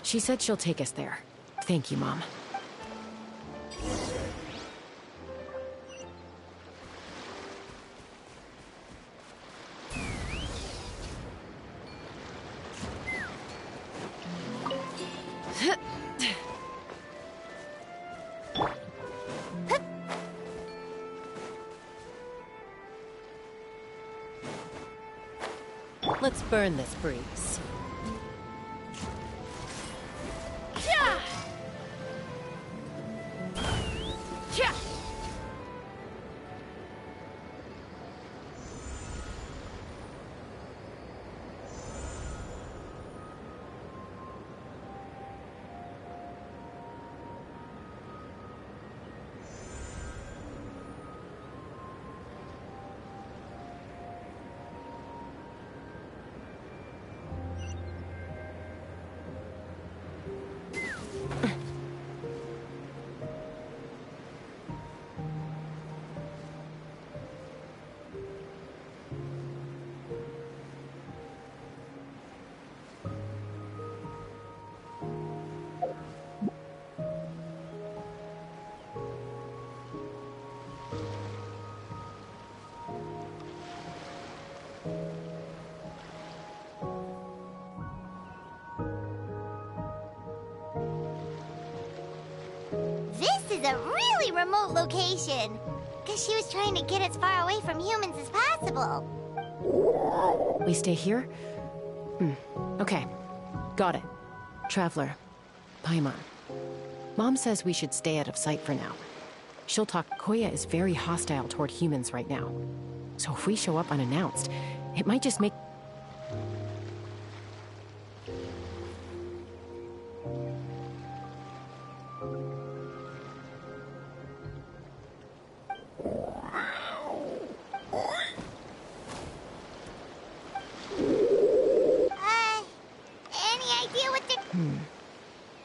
She said she'll take us there. Thank you, Mom. Let's burn this breeze. a really remote location. Because she was trying to get as far away from humans as possible. We stay here? Okay. Got it. Traveler. Paimon. Mom says we should stay out of sight for now. She'll talk. Koya is very hostile toward humans right now. So if we show up unannounced, it might just make... Any idea what they're...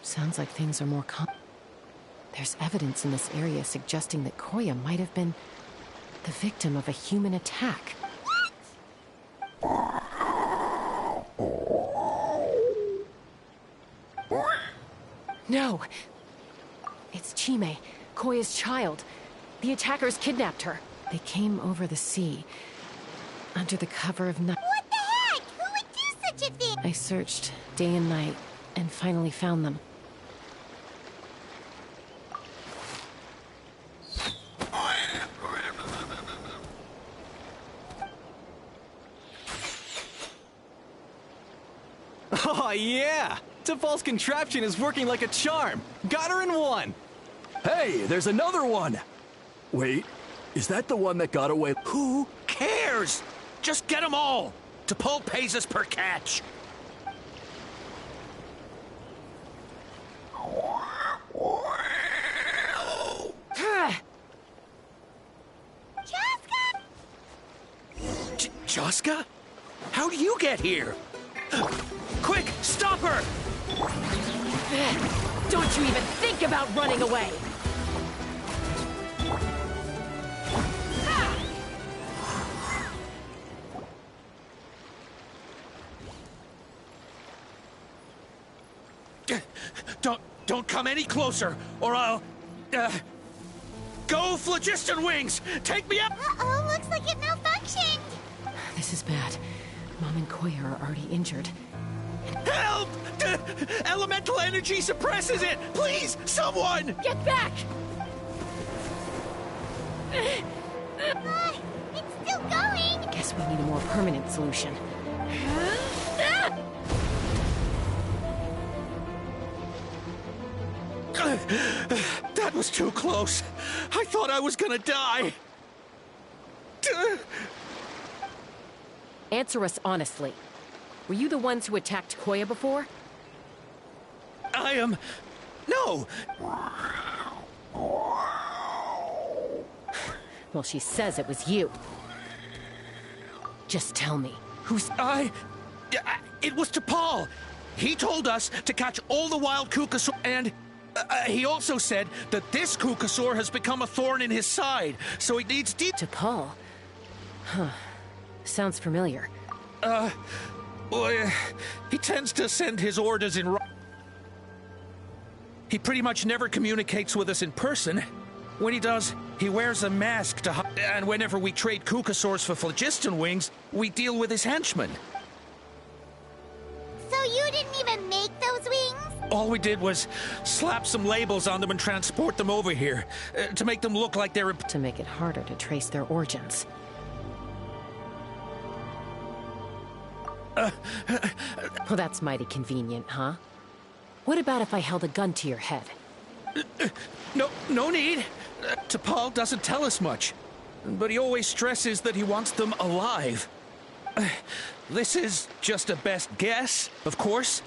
Sounds like things are more There's evidence in this area suggesting that Koya might have been the victim of a human attack. No! It's Chime, Koya's child. The attackers kidnapped her. They came over the sea, under the cover of night. What the heck? Who would do such a thing? I searched day and night, and finally found them. Oh, yeah! T'Pol's contraption is working like a charm! Got her in one! Hey, there's another one! Wait, is that the one that got away? Who cares? Just get them all! T'Pol pays us per catch! Chasca? How do you get here? Quick, stop her! Don't you even think about running away! Don't come any closer, or I'll... Go, Phlogiston Wings! Take me up! Uh-oh, looks like it malfunctioned! This is bad. Mom and Koya are already injured. Help! Elemental energy suppresses it! Please, someone! Get back! It's still going! Guess we need a more permanent solution. That was too close. I thought I was gonna die. Answer us honestly. Were you the ones who attacked Koya before? I am... No! Well, she says it was you. Just tell me, who's... It was T'Pol. He told us to catch all the wild Kukasaur, and... he also said that this Kukasaur has become a thorn in his side, so he needs T'Pol? Huh. Sounds familiar. Well, he tends to send his orders in... He pretty much never communicates with us in person. When he does, he wears a mask to hide, and whenever we trade Kukasaurs for Phlogiston Wings, we deal with his henchmen. So you didn't even make those wings? All we did was slap some labels on them and transport them over here, to make them look like they're... To make it harder to trace their origins. Well, that's mighty convenient, huh? What about if I held a gun to your head? No need. T'Pol doesn't tell us much, but he always stresses that he wants them alive. This is just a best guess, of course,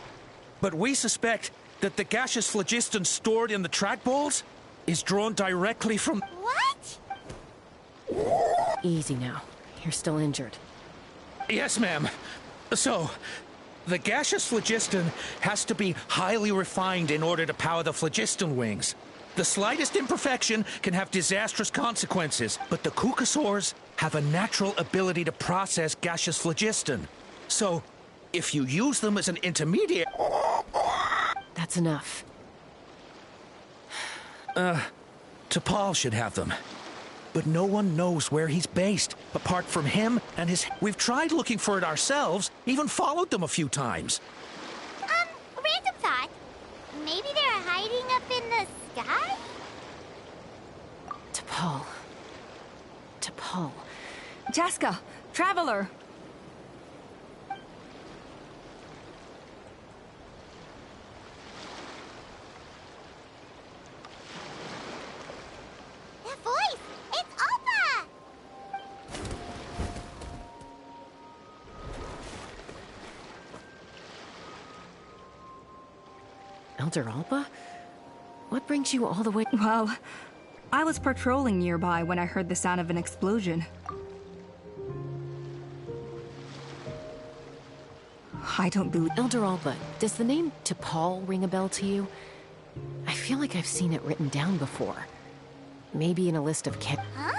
but we suspect that the gaseous phlogiston stored in the track balls is drawn directly from... What? Easy now. You're still injured. Yes, ma'am. So, the gaseous phlogiston has to be highly refined in order to power the phlogiston wings. The slightest imperfection can have disastrous consequences, but the Kukasaurs have a natural ability to process gaseous phlogiston. So, if you use them as an intermediate... That's enough. T'Pol should have them. But no one knows where he's based, apart from him and his... We've tried looking for it ourselves, even followed them a few times. Random thought. Maybe they're hiding up in the sky? T'Pol. T'Pol. Chasca, Traveler! That voice! It's Alpa! Elder Alpa? What brings you all the way? Well, I was patrolling nearby when I heard the sound of an explosion. I don't believe... Elder Alpa, does the name T'Pol ring a bell to you? I feel like I've seen it written down before. Maybe in a list of Huh?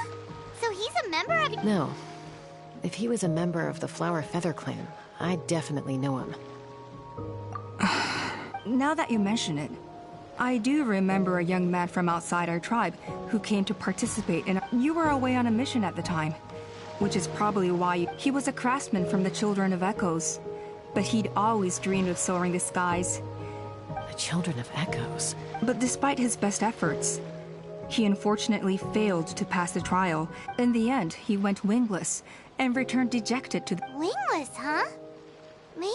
So he's a member of... No. If he was a member of the Flower Feather Clan, I'd definitely know him. Now that you mention it, I do remember a young man from outside our tribe who came to participate in... You were away on a mission at the time, which is probably why he was a craftsman from the Children of Echoes. But he'd always dreamed of soaring the skies. The Children of Echoes? But despite his best efforts, he unfortunately failed to pass the trial. In the end, he went wingless and returned dejected to the... Wingless, huh? Maybe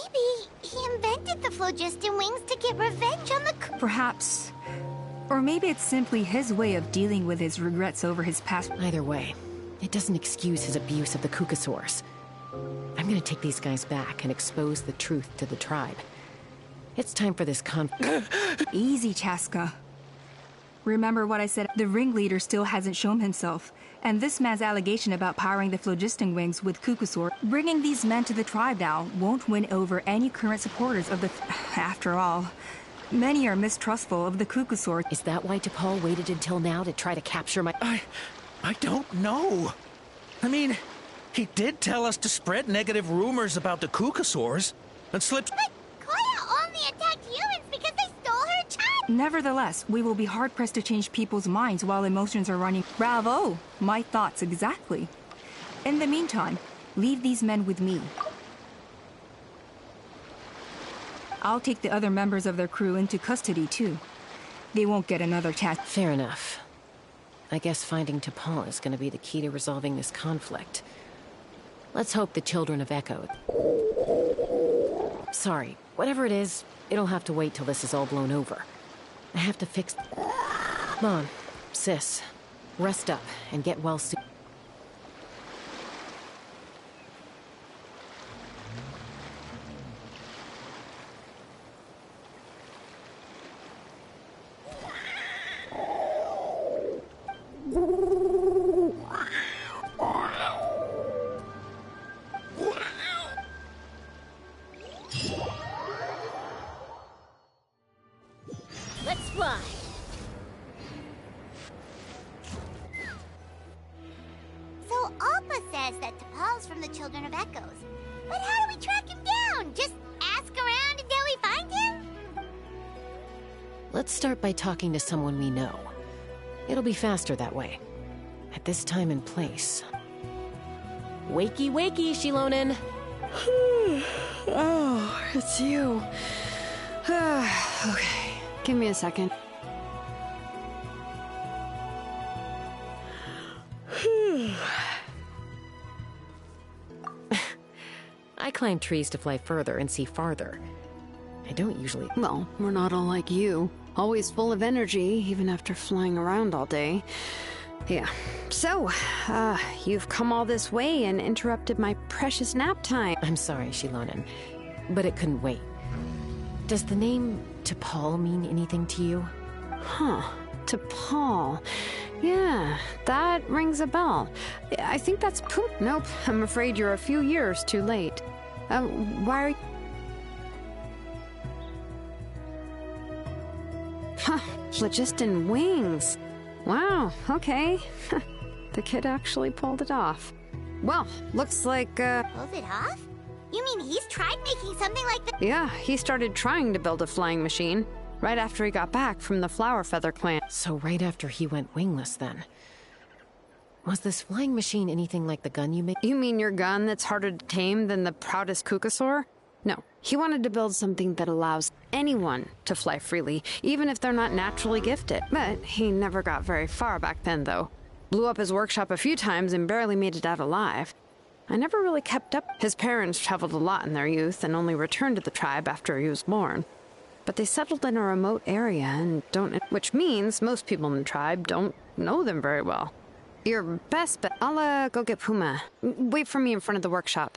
he invented the phlogiston wings to get revenge on the... Perhaps. Or maybe it's simply his way of dealing with his regrets over his past... Either way, it doesn't excuse his abuse of the Kukasaurs. I'm gonna take these guys back and expose the truth to the tribe. It's time for this Easy, Chasca. Remember what I said? The ringleader still hasn't shown himself. And this man's allegation about powering the phlogiston wings with Kukusaur, bringing these men to the tribe now, won't win over any current supporters of the... After all, many are mistrustful of the Kukusaur. Is that why T'Pol waited until now to try to capture my... I don't know. I mean, he did tell us to spread negative rumors about the Kukasaurs, and slipped... But Koya only attacked humans because they stole her child! Nevertheless, we will be hard-pressed to change people's minds while emotions are running. Bravo! My thoughts exactly. In the meantime, leave these men with me. I'll take the other members of their crew into custody, too. They won't get another chance. Fair enough. I guess finding T'Pol is gonna be the key to resolving this conflict. Let's hope the Children of Echo... Sorry, whatever it is, it'll have to wait till this is all blown over. I have to fix... Come on, sis. Rest up and get well soon. Let's fly! So Alpa says that T'Pol's from the Children of Echoes. But how do we track him down? Just ask around until we find him? Let's start by talking to someone we know. It'll be faster that way. At this time and place. Wakey, wakey, Shilonen! Oh, it's you. Okay, give me a second. I climb trees to fly further and see farther. I don't usually... Well, we're not all like you. Always full of energy, even after flying around all day. Yeah. So, you've come all this way and interrupted my precious nap time. I'm sorry, Shilonen, but it couldn't wait. Does the name T'Pol mean anything to you? Huh. T'Pol. Yeah, that rings a bell. I think that's poop. Nope, I'm afraid you're a few years too late. Why are you... Huh, phlogiston wings. Wow, okay. The kid actually pulled it off. Well, looks like, Pulled it off? You mean he's tried making something like that? Yeah, he started trying to build a flying machine right after he got back from the Flower Feather Clan. So right after he went wingless, then. Was this flying machine anything like the gun you made? You mean your gun that's harder to tame than the proudest Kukasaur? No, he wanted to build something that allows anyone to fly freely, even if they're not naturally gifted. But he never got very far back then, though. blew up his workshop a few times and barely made it out alive. I never really kept up. His parents traveled a lot in their youth and only returned to the tribe after he was born. But they settled in a remote area and don't... which means most people in the tribe don't know them very well. Your best bet... I'll, go get Puma. Wait for me in front of the workshop.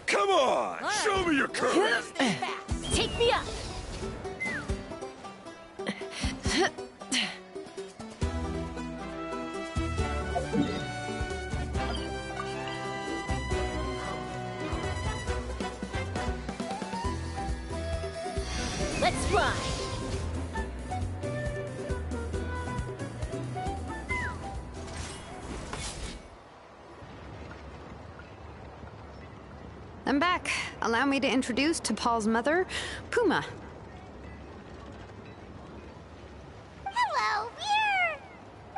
Come on! Show me your courage! Take me up! Let's fly! I'm back. Allow me to introduce to Paul's mother, Puma. Hello,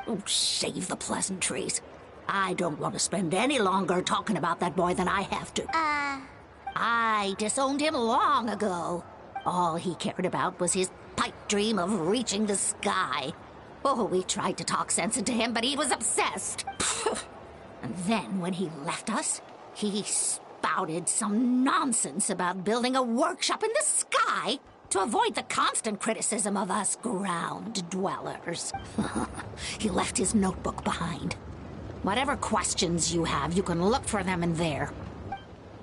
we're... Oh, save the pleasantries. I don't want to spend any longer talking about that boy than I have to. I disowned him long ago. All he cared about was his pipe dream of reaching the sky. Oh, we tried to talk sense into him, but he was obsessed. And then when he left us, he spouted some nonsense about building a workshop in the sky to avoid the constant criticism of us ground dwellers. He left his notebook behind. Whatever questions you have, you can look for them in there.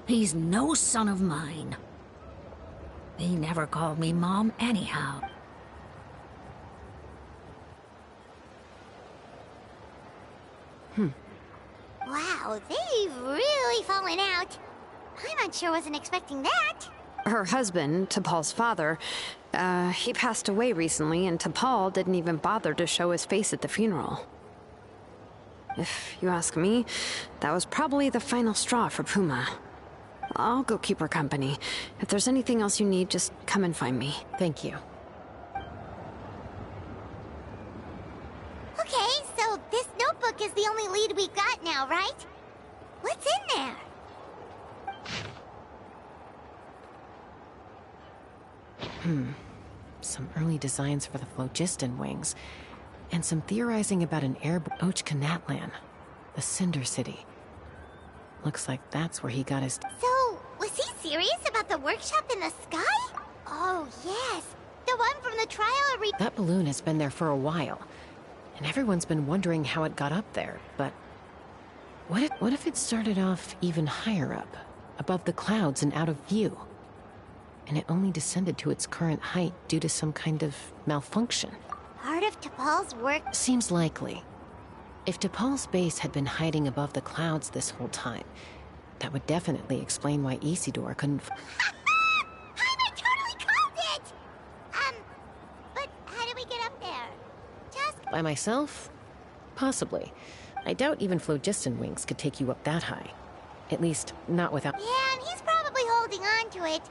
He's no son of mine. He never called me Mom anyhow. Wow, they've really fallen out. I'm sure wasn't expecting that. Her husband, T'Pol's father, he passed away recently, and T'Pol didn't even bother to show his face at the funeral. If you ask me, that was probably the final straw for Puma. I'll go keep her company. If there's anything else you need, just come and find me. Thank you. Okay, so this notebook is the only lead we've got now, right? What's in there? Some early designs for the phlogiston wings, and some theorizing about an airborne Ochkanatlan, the Cinder City. Looks like that's where he got his... So, was he serious about the workshop in the sky? Oh, yes. The one from the trial arena. That balloon has been there for a while, and everyone's been wondering how it got up there, but... What if it started off even higher up, above the clouds and out of view? And it only descended to its current height due to some kind of malfunction. Part of T'Pol's work? Seems likely. If T'Pol's base had been hiding above the clouds this whole time, that would definitely explain why Isidore couldn't... I totally called it! But how do we get up there? Just... By myself? Possibly. I doubt even phlogiston wings could take you up that high. At least, not without... Yeah, and he's probably holding on to it.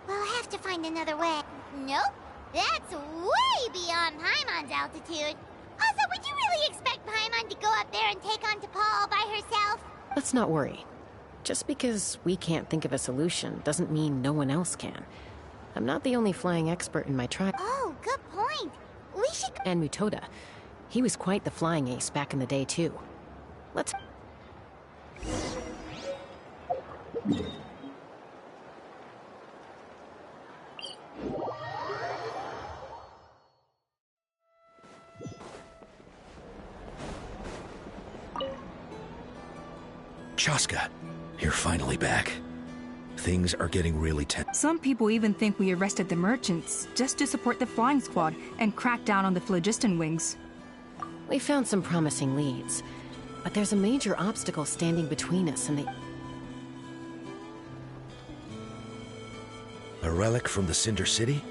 We'll have to find another way. Nope. That's way beyond Paimon's altitude. Also, would you really expect Paimon to go up there and take on T'Pol all by herself? Let's not worry. Just because we can't think of a solution doesn't mean no one else can. I'm not the only flying expert in my tribe. Oh, good point. We should... And Mutoda. He was quite the flying ace back in the day, too. Let's... Chasca, you're finally back. Things are getting really tense. Some people even think we arrested the merchants just to support the flying squad and crack down on the phlogiston wings. We found some promising leads, but there's a major obstacle standing between us and the... A relic from the Cinder City?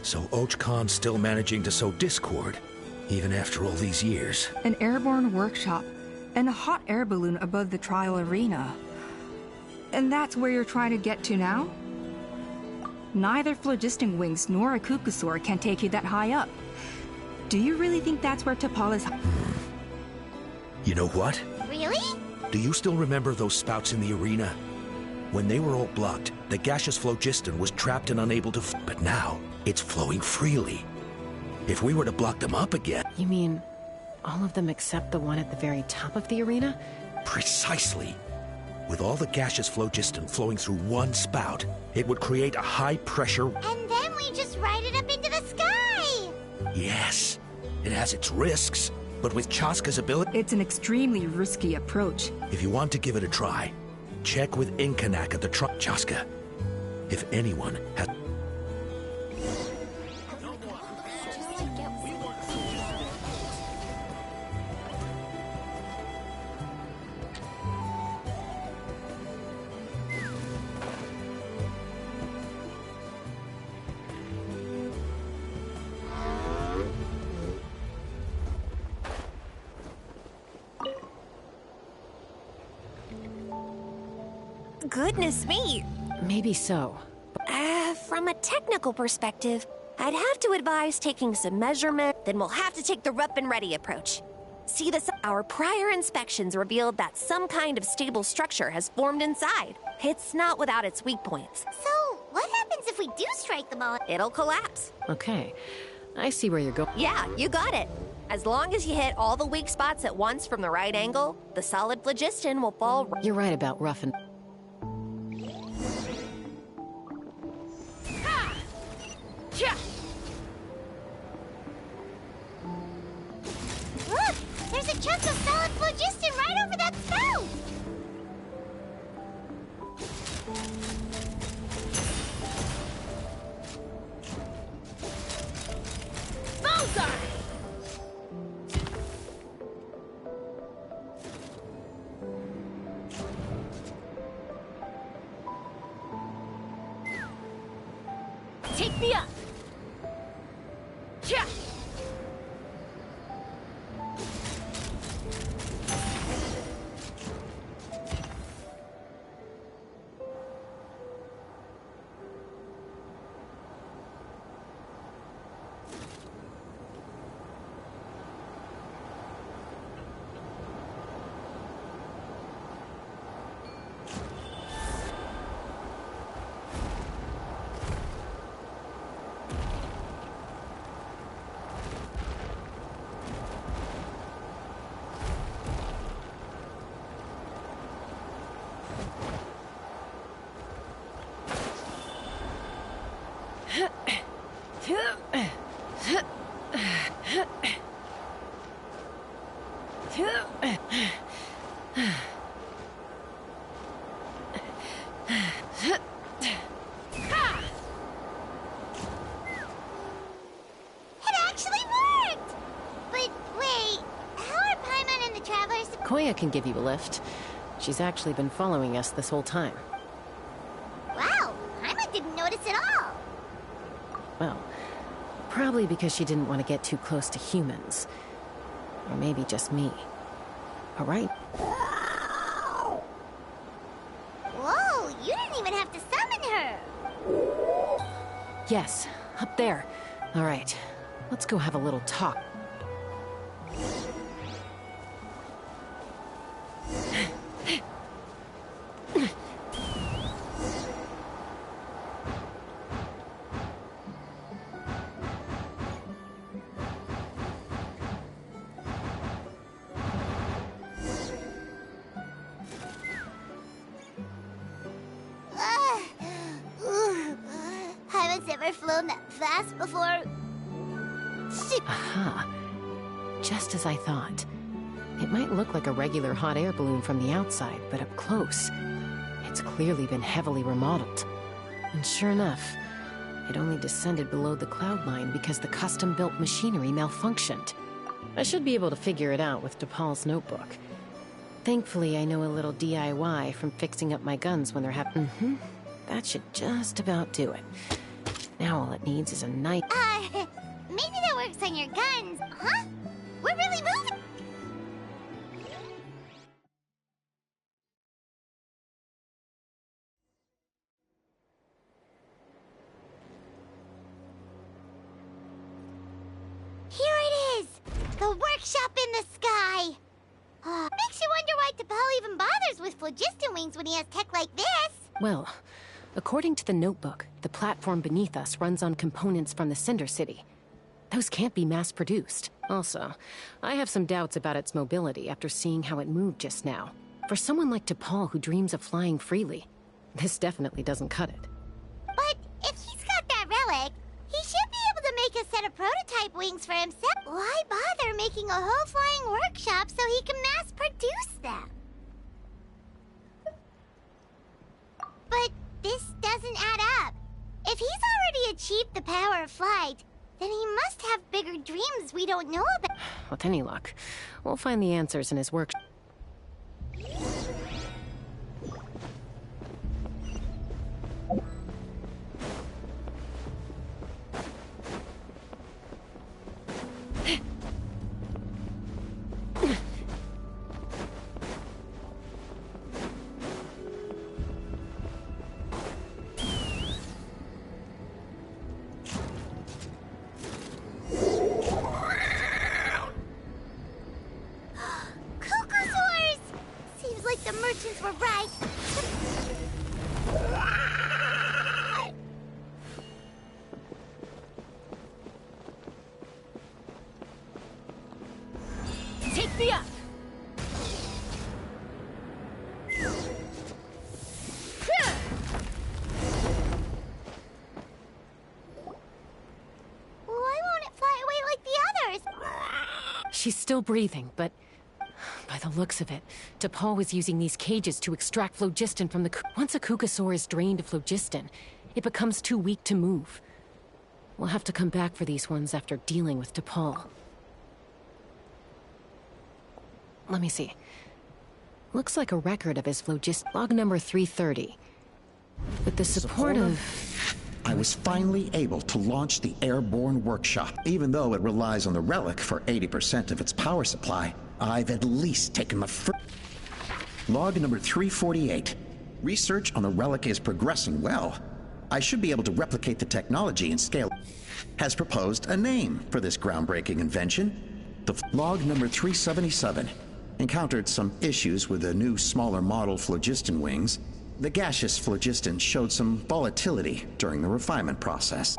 So Ochkan's still managing to sow discord, even after all these years. An airborne workshop and a hot air balloon above the trial arena. And that's where you're trying to get to now? Neither phlogiston wings nor a cuckoosaur can take you that high up. Do you really think that's where T'Pol is? You know what? Really? Do you still remember those spouts in the arena? When they were all blocked, the gaseous phlogiston was trapped and unable to but now, it's flowing freely. If we were to block them up again... You mean, all of them except the one at the very top of the arena? Precisely. With all the gaseous phlogiston flowing through one spout, it would create a high-pressure... And then we just ride it up into the sky! Yes. It has its risks, but with Chasca's ability... It's an extremely risky approach. If you want to give it a try, check with Inkanak at the Chasca. If anyone has... Goodness me. Maybe so. From a technical perspective, I'd have to advise taking some measurement, then we'll have to take the rough and ready approach. See this? Our prior inspections revealed that some kind of stable structure has formed inside. It's not without its weak points. So, what happens if we do strike them all? It'll collapse. Okay. I see where you're going. Yeah, you got it. As long as you hit all the weak spots at once from the right angle, the solid phlogiston will fall... You're right about rough and... Look! There's a chunk of solid phlogiston right over that spout! Bullseye! Take me up! Yeah! Koya can give you a lift. She's actually been following us this whole time. Wow, Paimon didn't notice at all. Well, probably because she didn't want to get too close to humans. Or maybe just me. All right. Whoa, you didn't even have to summon her. Yes, up there. All right, let's go have a little talk. Paimon's never flown that fast before. Aha. Just as I thought. It might look like a regular hot air balloon from the outside, but up close, it's clearly been heavily remodeled. And sure enough, it only descended below the cloud line because the custom-built machinery malfunctioned. I should be able to figure it out with DePaul's notebook. Thankfully, I know a little DIY from fixing up my guns when they're That should just about do it. Now all it needs is a knife. Maybe that works on your guns, huh? We're really moving. The workshop in the sky! Makes you wonder why T'Pol even bothers with phlogiston wings when he has tech like this! Well, according to the notebook, the platform beneath us runs on components from the Cinder City. Those can't be mass-produced. Also, I have some doubts about its mobility after seeing how it moved just now. For someone like T'Pol who dreams of flying freely, this definitely doesn't cut it. But if he's got that relic, he should be able to make a set of prototype wings for himself. Why bother making a whole flying workshop so he can mass-produce them? But this doesn't add up. If he's already achieved the power of flight, then he must have bigger dreams we don't know about. With any luck, we'll find the answers in his workshop. Take me up! Why won't it fly away like the others? She's still breathing, but by the looks of it, T'Pol was using these cages to extract phlogiston from the... Once a Kukasaur is drained of phlogiston, it becomes too weak to move. We'll have to come back for these ones after dealing with T'Pol. Let me see. Looks like a record of his phlogiston. Log number 330. With the support of... I was finally able to launch the airborne workshop. Even though it relies on the relic for 80% of its power supply, I've at least taken the first... Log number 348. Research on the relic is progressing well. I should be able to replicate the technology and scale. Has proposed a name for this groundbreaking invention. Log number 377. Encountered some issues with the new smaller model phlogiston wings. The gaseous phlogiston showed some volatility during the refinement process.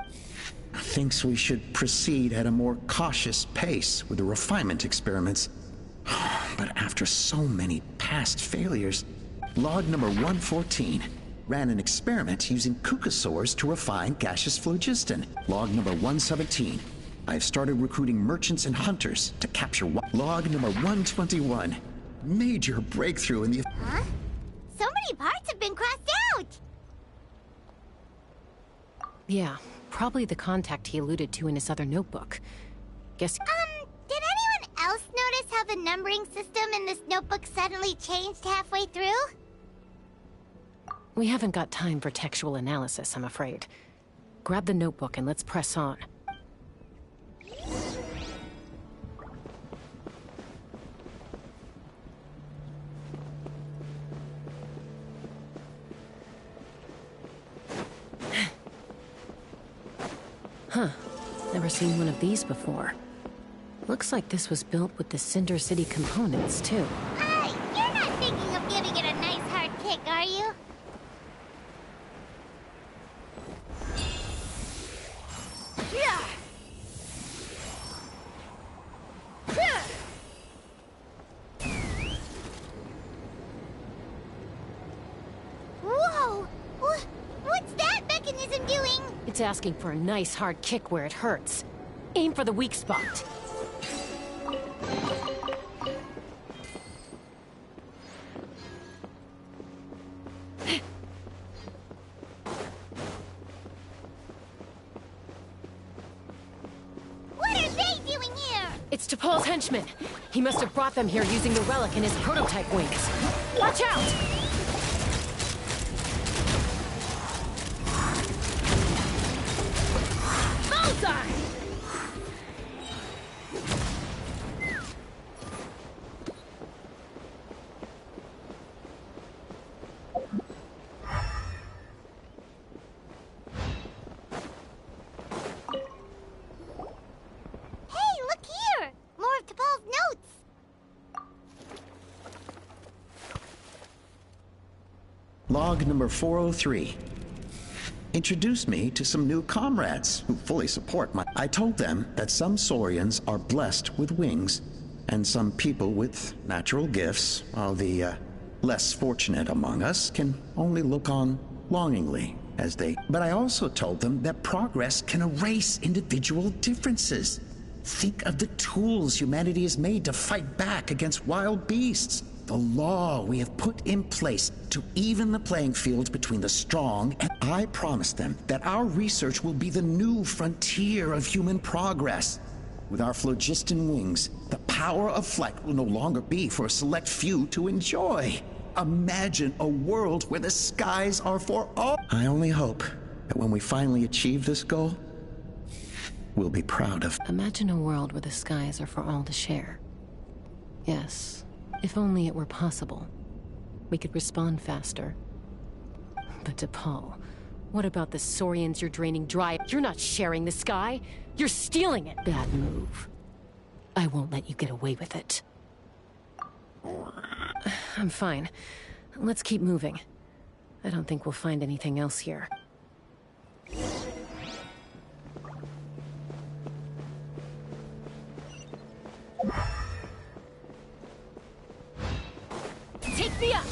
Thinks we should proceed at a more cautious pace with the refinement experiments. But after so many past failures... Log number 114. Ran an experiment using Kukasaurs to refine gaseous phlogiston. Log number 117. I've started recruiting merchants and hunters to capture... Log number 121. Major breakthrough in the... Huh? So many parts have been crossed out! Yeah, probably the contact he alluded to in his other notebook. Guess... Did anyone else notice how the numbering system in this notebook suddenly changed halfway through? We haven't got time for textual analysis, I'm afraid. Grab the notebook and let's press on. Huh. Never seen one of these before. Looks like this was built with the Cinder City components, too. Hey, you're not thinking of giving it a nice hard kick, are you? Whoa! What's that mechanism doing? It's asking for a nice hard kick where it hurts. Aim for the weak spot. What are they doing here? It's T'Pol's henchmen. He must have brought them here using the relic in his prototype wings. Watch out! Bullseye! Hey, look here! More of Log number 403. Introduced me to some new comrades who fully support my... I told them that some saurians are blessed with wings, and some people with natural gifts, while the less fortunate among us can only look on longingly as they... But I also told them that progress can erase individual differences. Think of the tools humanity has made to fight back against wild beasts. The law we have put in place to even the playing field between the strong, and I promised them that our research will be the new frontier of human progress. With our phlogiston wings, the power of flight will no longer be for a select few to enjoy. Imagine a world where the skies are for all. I only hope that when we finally achieve this goal, we'll be proud of. Imagine a world where the skies are for all to share. Yes. If only it were possible. We could respond faster. But DePaul, what about the saurians you're draining dry? You're not sharing the sky. You're stealing it. Bad move. I won't let you get away with it. I'm fine. Let's keep moving. I don't think we'll find anything else here. Take me up!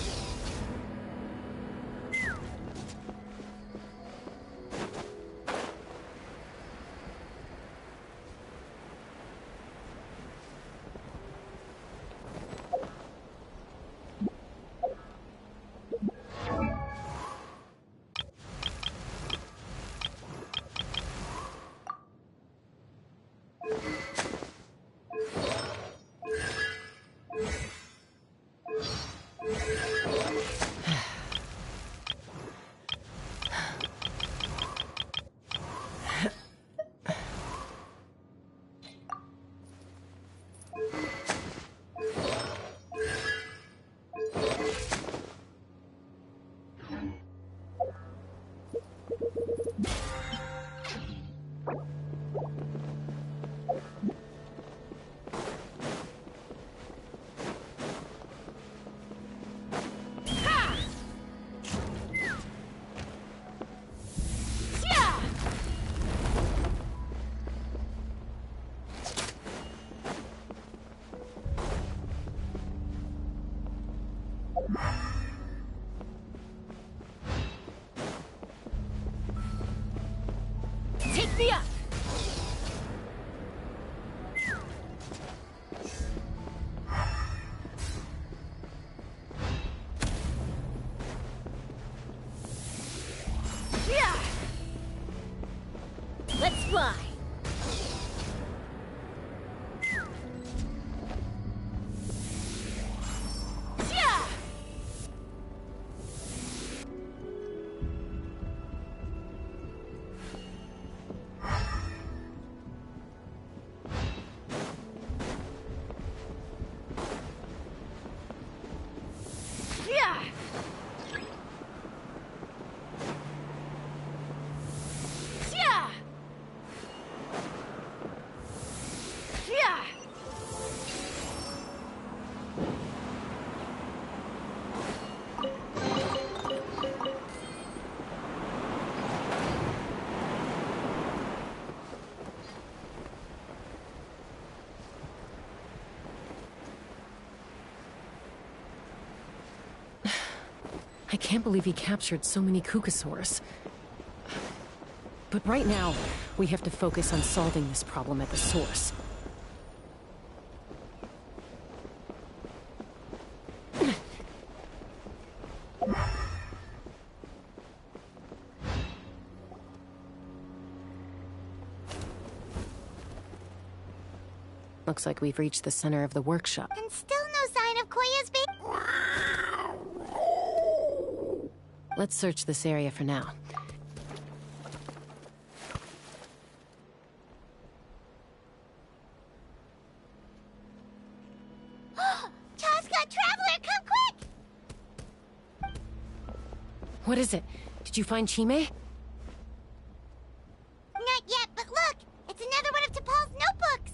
Take me up! Yeah! Let's fly! Yeah! Yeah! Yeah! Yeah! I can't believe he captured so many Kukasaurs. But right now, we have to focus on solving this problem at the source. Looks like we've reached the center of the workshop. And still no sign of Koya's baby. Let's search this area for now. Chasca, Traveler, come quick! What is it? Did you find Chime? Not yet, but look! It's another one of T'Pol's notebooks!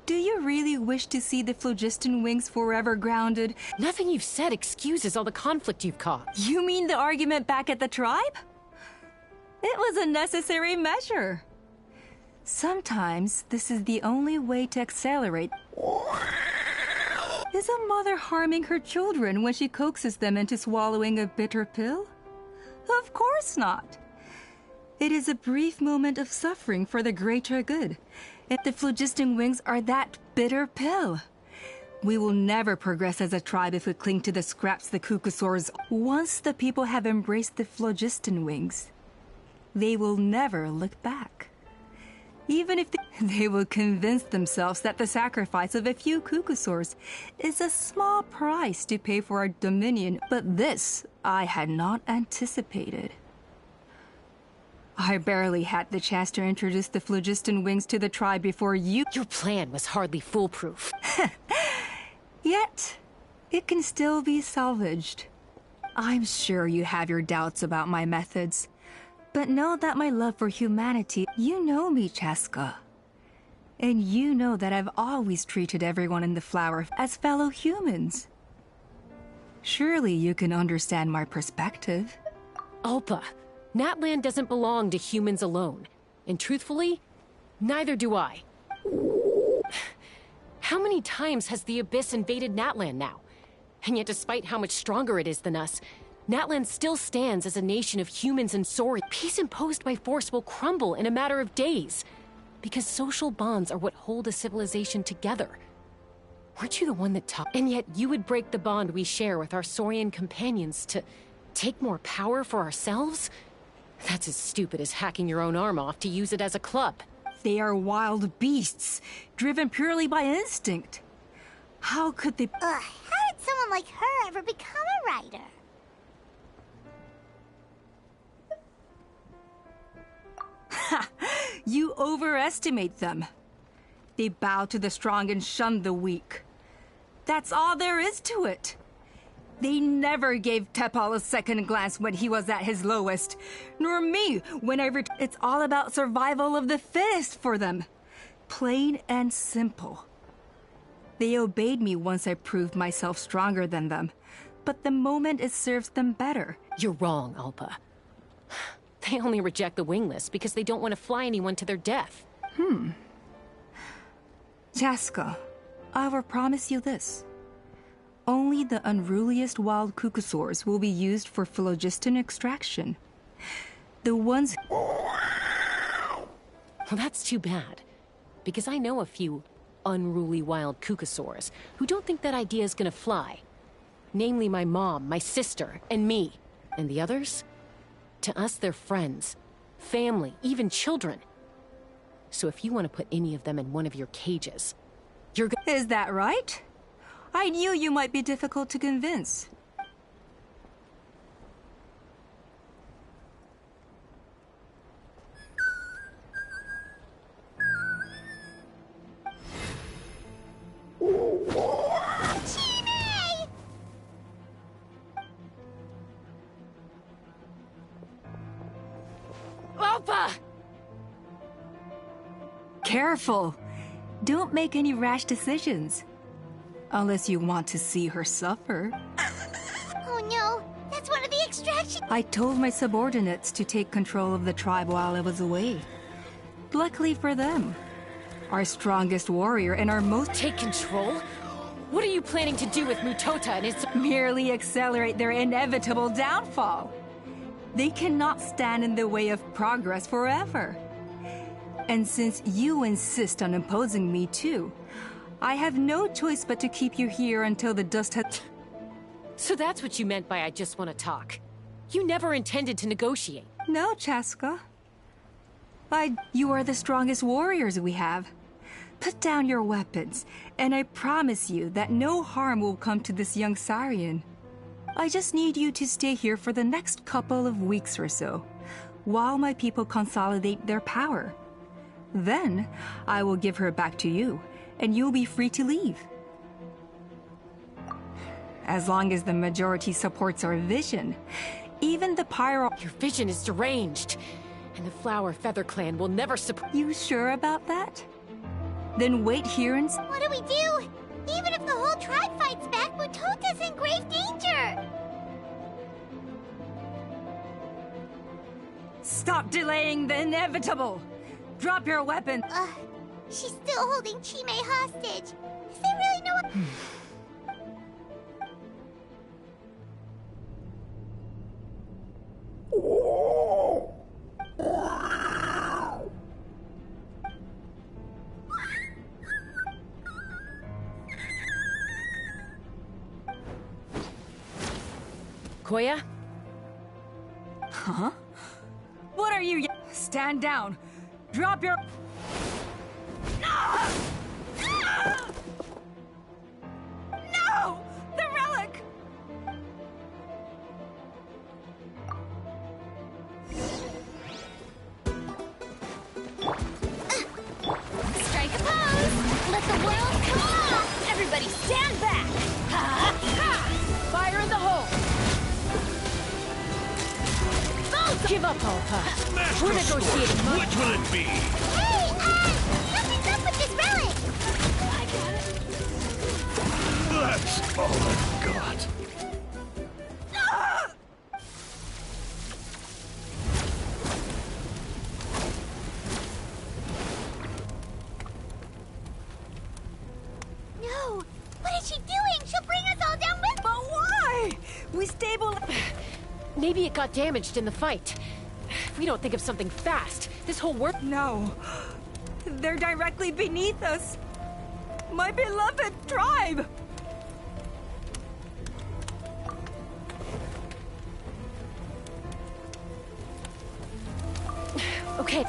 Do you really wish to see the phlogiston wings forever grounded? Nothing you've said excuses all the conflict you've caused. You mean the argument back at the tribe? It was a necessary measure. Sometimes this is the only way to accelerate. Is a mother harming her children when she coaxes them into swallowing a bitter pill? Of course not. It is a brief moment of suffering for the greater good. If the phlogiston wings are that bitter pill, we will never progress as a tribe if we cling to the scraps the Cucusaurs. Once the people have embraced the phlogiston wings, they will never look back. Even if they will convince themselves that the sacrifice of a few Cucusaurs is a small price to pay for our dominion, but this I had not anticipated. I barely had the chance to introduce the phlogiston wings to the tribe before you— Your plan was hardly foolproof. Yet, it can still be salvaged. I'm sure you have your doubts about my methods, but know that my love for humanity— You know me, Chasca. And you know that I've always treated everyone in the flower as fellow humans. Surely you can understand my perspective. Alpa, Natlan doesn't belong to humans alone. And truthfully, neither do I. How many times has the Abyss invaded Natlan now? And yet despite how much stronger it is than us, Natlan still stands as a nation of humans and Saurians. Peace imposed by force will crumble in a matter of days. Because social bonds are what hold a civilization together. Weren't you the one that taught? And yet you would break the bond we share with our Saurian companions to take more power for ourselves? That's as stupid as hacking your own arm off to use it as a club. They are wild beasts, driven purely by instinct. How could they— How did someone like her ever become a writer? You overestimate them. They bow to the strong and shun the weak. That's all there is to it. They never gave Tepal a second glance when he was at his lowest, nor me when It's all about survival of the fittest for them. Plain and simple. They obeyed me once I proved myself stronger than them, but the moment it serves them better. You're wrong, Alpa. They only reject the wingless because they don't want to fly anyone to their death. Chasca, I will promise you this. Only the unruliest wild Cucusaurs will be used for phlogiston extraction. The ones— Well, that's too bad. Because I know a few unruly wild Cucusaurs who don't think that idea is gonna fly. Namely my mom, my sister, and me. And the others? To us, they're friends, family, even children. So if you want to put any of them in one of your cages, you're Is that right? I knew you might be difficult to convince. Alpa! Careful! Don't make any rash decisions. Unless you want to see her suffer. Oh no, that's one of the extraction— I told my subordinates to take control of the tribe while I was away. Luckily for them, our strongest warrior and our most— Take control? What are you planning to do with Mutota and its— Merely accelerate their inevitable downfall. They cannot stand in the way of progress forever. And since you insist on imposing me too, I have no choice but to keep you here until the dust has— So that's what you meant by I just want to talk. You never intended to negotiate. No, Chasca. You are the strongest warriors we have. Put down your weapons, and I promise you that no harm will come to this young Saurian. I just need you to stay here for the next couple of weeks or so, while my people consolidate their power. Then, I will give her back to you, and you'll be free to leave. As long as the majority supports our vision, even the pyro— Your vision is deranged, and the Flower Feather Clan will never support— You sure about that? Then wait here and... What do we do? Even if the whole tribe fights back, Mutota's in grave danger! Stop delaying the inevitable! Drop your weapon! She's still holding Chime hostage. Is there really no... Koya? Huh? What are you... Stand down! Drop your... No! The relic! Strike a pose! Let the world come off! Everybody stand back! Ha! Ha! Fire in the hole! Give up, Alpa. We're negotiating. Which will it be? Hey, nothing's up with this relic! I got it. That's all I've got. No! What is she doing? She'll bring us all down with... But why? We stable... Maybe it got damaged in the fight. If we don't think of something fast, this whole work... No. They're directly beneath us. My beloved tribe! Okay.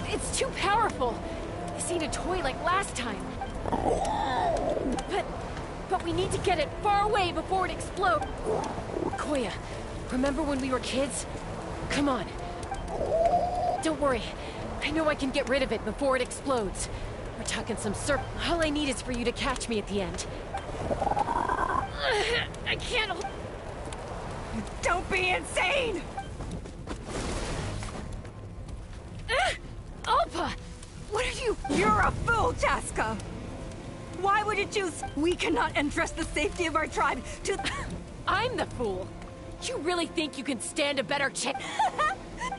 It's too powerful. This ain't a toy like last time. But we need to get it far away before it explodes. Koya, remember when we were kids? Come on. Don't worry. I know I can get rid of it before it explodes. We're talking some All I need is for you to catch me at the end. I can't... Don't be insane! Alpa! What are you... You're a fool, Chasca! Why would you choose... We cannot entrust the safety of our tribe to... I'm the fool! You really think you can stand a better chance?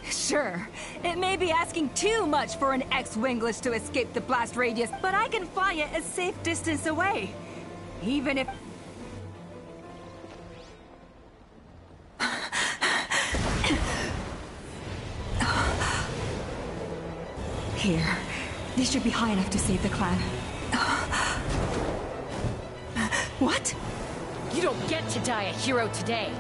Sure. It may be asking too much for an ex-wingless to escape the blast radius, but I can fly it a safe distance away. Even if... Here. This should be high enough to save the clan. What? You don't get to die a hero today.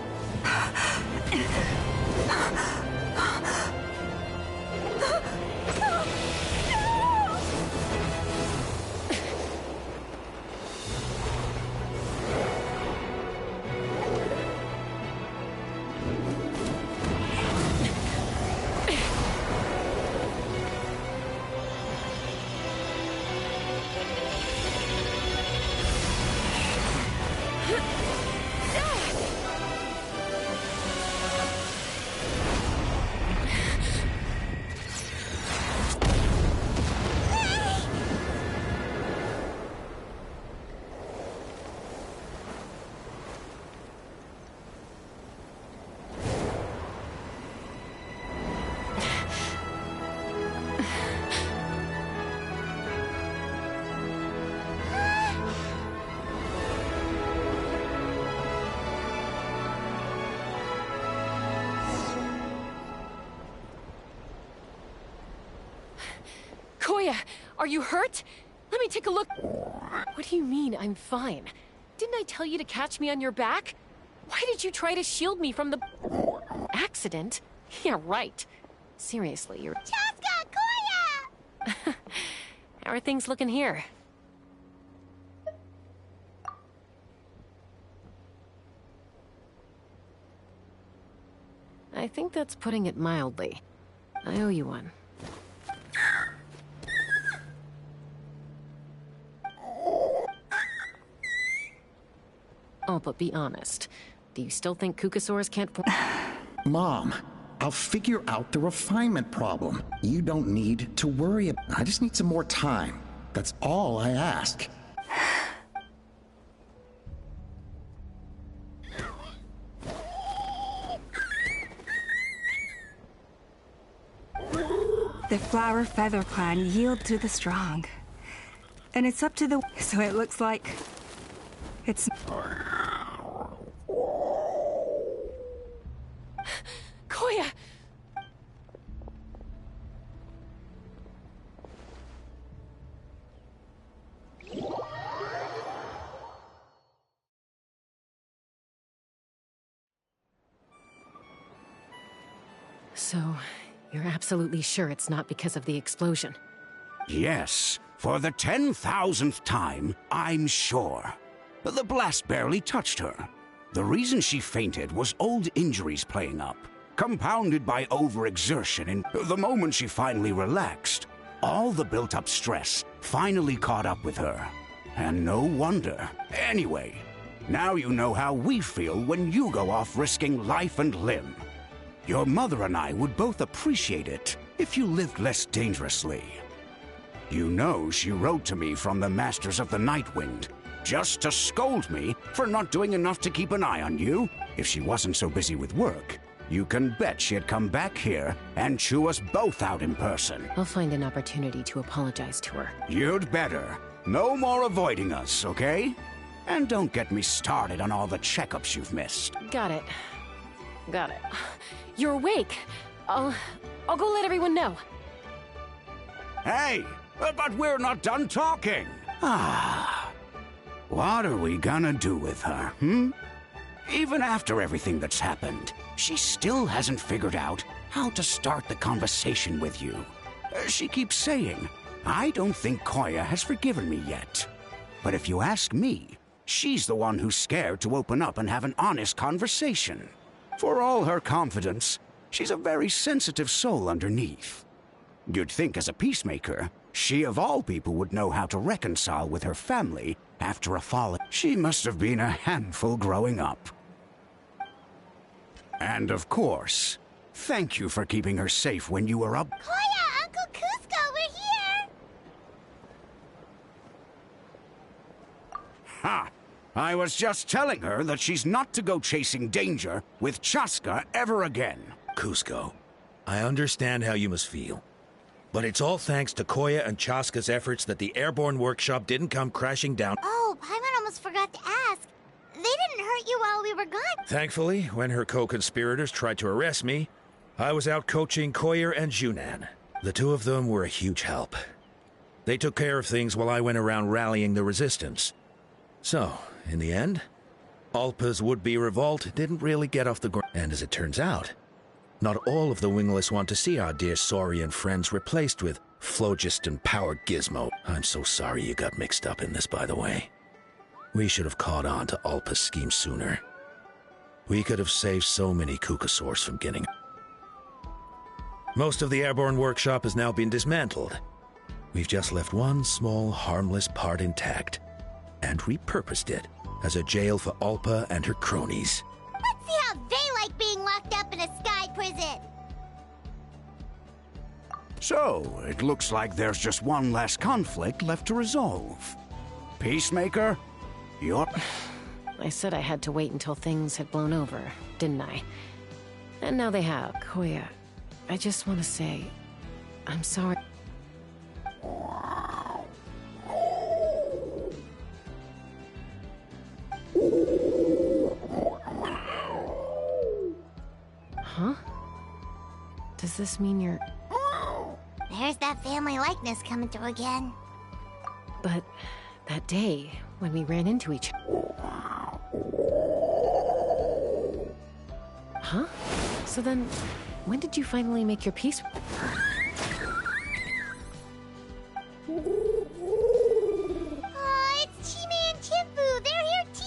Koya, are you hurt? Let me take a look. What do you mean, I'm fine? Didn't I tell you to catch me on your back? Why did you try to shield me from the... accident? Yeah, right. Seriously, you're... Chasca! Koya! How are things looking here? I think that's putting it mildly. I owe you one. Oh, but be honest. Do you still think Kukasaurs can't... Mom, I'll figure out the refinement problem. You don't need to worry. I just need some more time. That's all I ask. The flower feather clan yield to the strong. And it's up to the... So it looks like... It's... Koya! So, you're absolutely sure it's not because of the explosion? Yes, for the 10,000th time, I'm sure. The blast barely touched her. The reason she fainted was old injuries playing up, compounded by overexertion, and the moment she finally relaxed, all the built-up stress finally caught up with her. And no wonder. Anyway, now you know how we feel when you go off risking life and limb. Your mother and I would both appreciate it if you lived less dangerously. You know she wrote to me from the Masters of the Nightwind, just to scold me for not doing enough to keep an eye on you. If she wasn't so busy with work, you can bet she'd come back here and chew us both out in person. I'll find an opportunity to apologize to her. You'd better. No more avoiding us, okay? And don't get me started on all the checkups you've missed. Got it. Got it. You're awake. I'll go let everyone know. Hey, but we're not done talking. What are we gonna do with her, Even after everything that's happened, she still hasn't figured out how to start the conversation with you. She keeps saying, I don't think Koya has forgiven me yet. But if you ask me, she's the one who's scared to open up and have an honest conversation. For all her confidence, she's a very sensitive soul underneath. You'd think as a peacemaker, she of all people would know how to reconcile with her family after a fall. She must have been a handful growing up. And of course, thank you for keeping her safe when you were up. Koya, Uncle Cusco, we're here! Ha! I was just telling her that she's not to go chasing danger with Chasca ever again. Cusco, I understand how you must feel. But it's all thanks to Koya and Chasca's efforts that the airborne workshop didn't come crashing down. Oh, Paimon almost forgot to ask. They didn't hurt you while we were gone. Thankfully, when her co-conspirators tried to arrest me, I was out coaching Koya and Junan. The two of them were a huge help. They took care of things while I went around rallying the resistance. So, in the end, Alpa's would-be revolt didn't really get off the ground. And as it turns out, not all of the wingless want to see our dear Saurian friends replaced with phlogiston powered gizmo. I'm so sorry you got mixed up in this, by the way. We should have caught on to Alpa's scheme sooner. We could have saved so many Kukasaurs from getting... Most of the airborne workshop has now been dismantled. We've just left one small, harmless part intact, and repurposed it as a jail for Alpa and her cronies. Let's see how they like being locked up in a sky prison. So, it looks like there's just one last conflict left to resolve. Peacemaker, you're... I said I had to wait until things had blown over, didn't I? And now they have. Koya, I just want to say, I'm sorry. Huh? Does this mean you're... There's that family likeness coming through again. But that day, when we ran into each other... Huh? So then, when did you finally make your peace? Oh, it's Chime and Chifu. They're here too.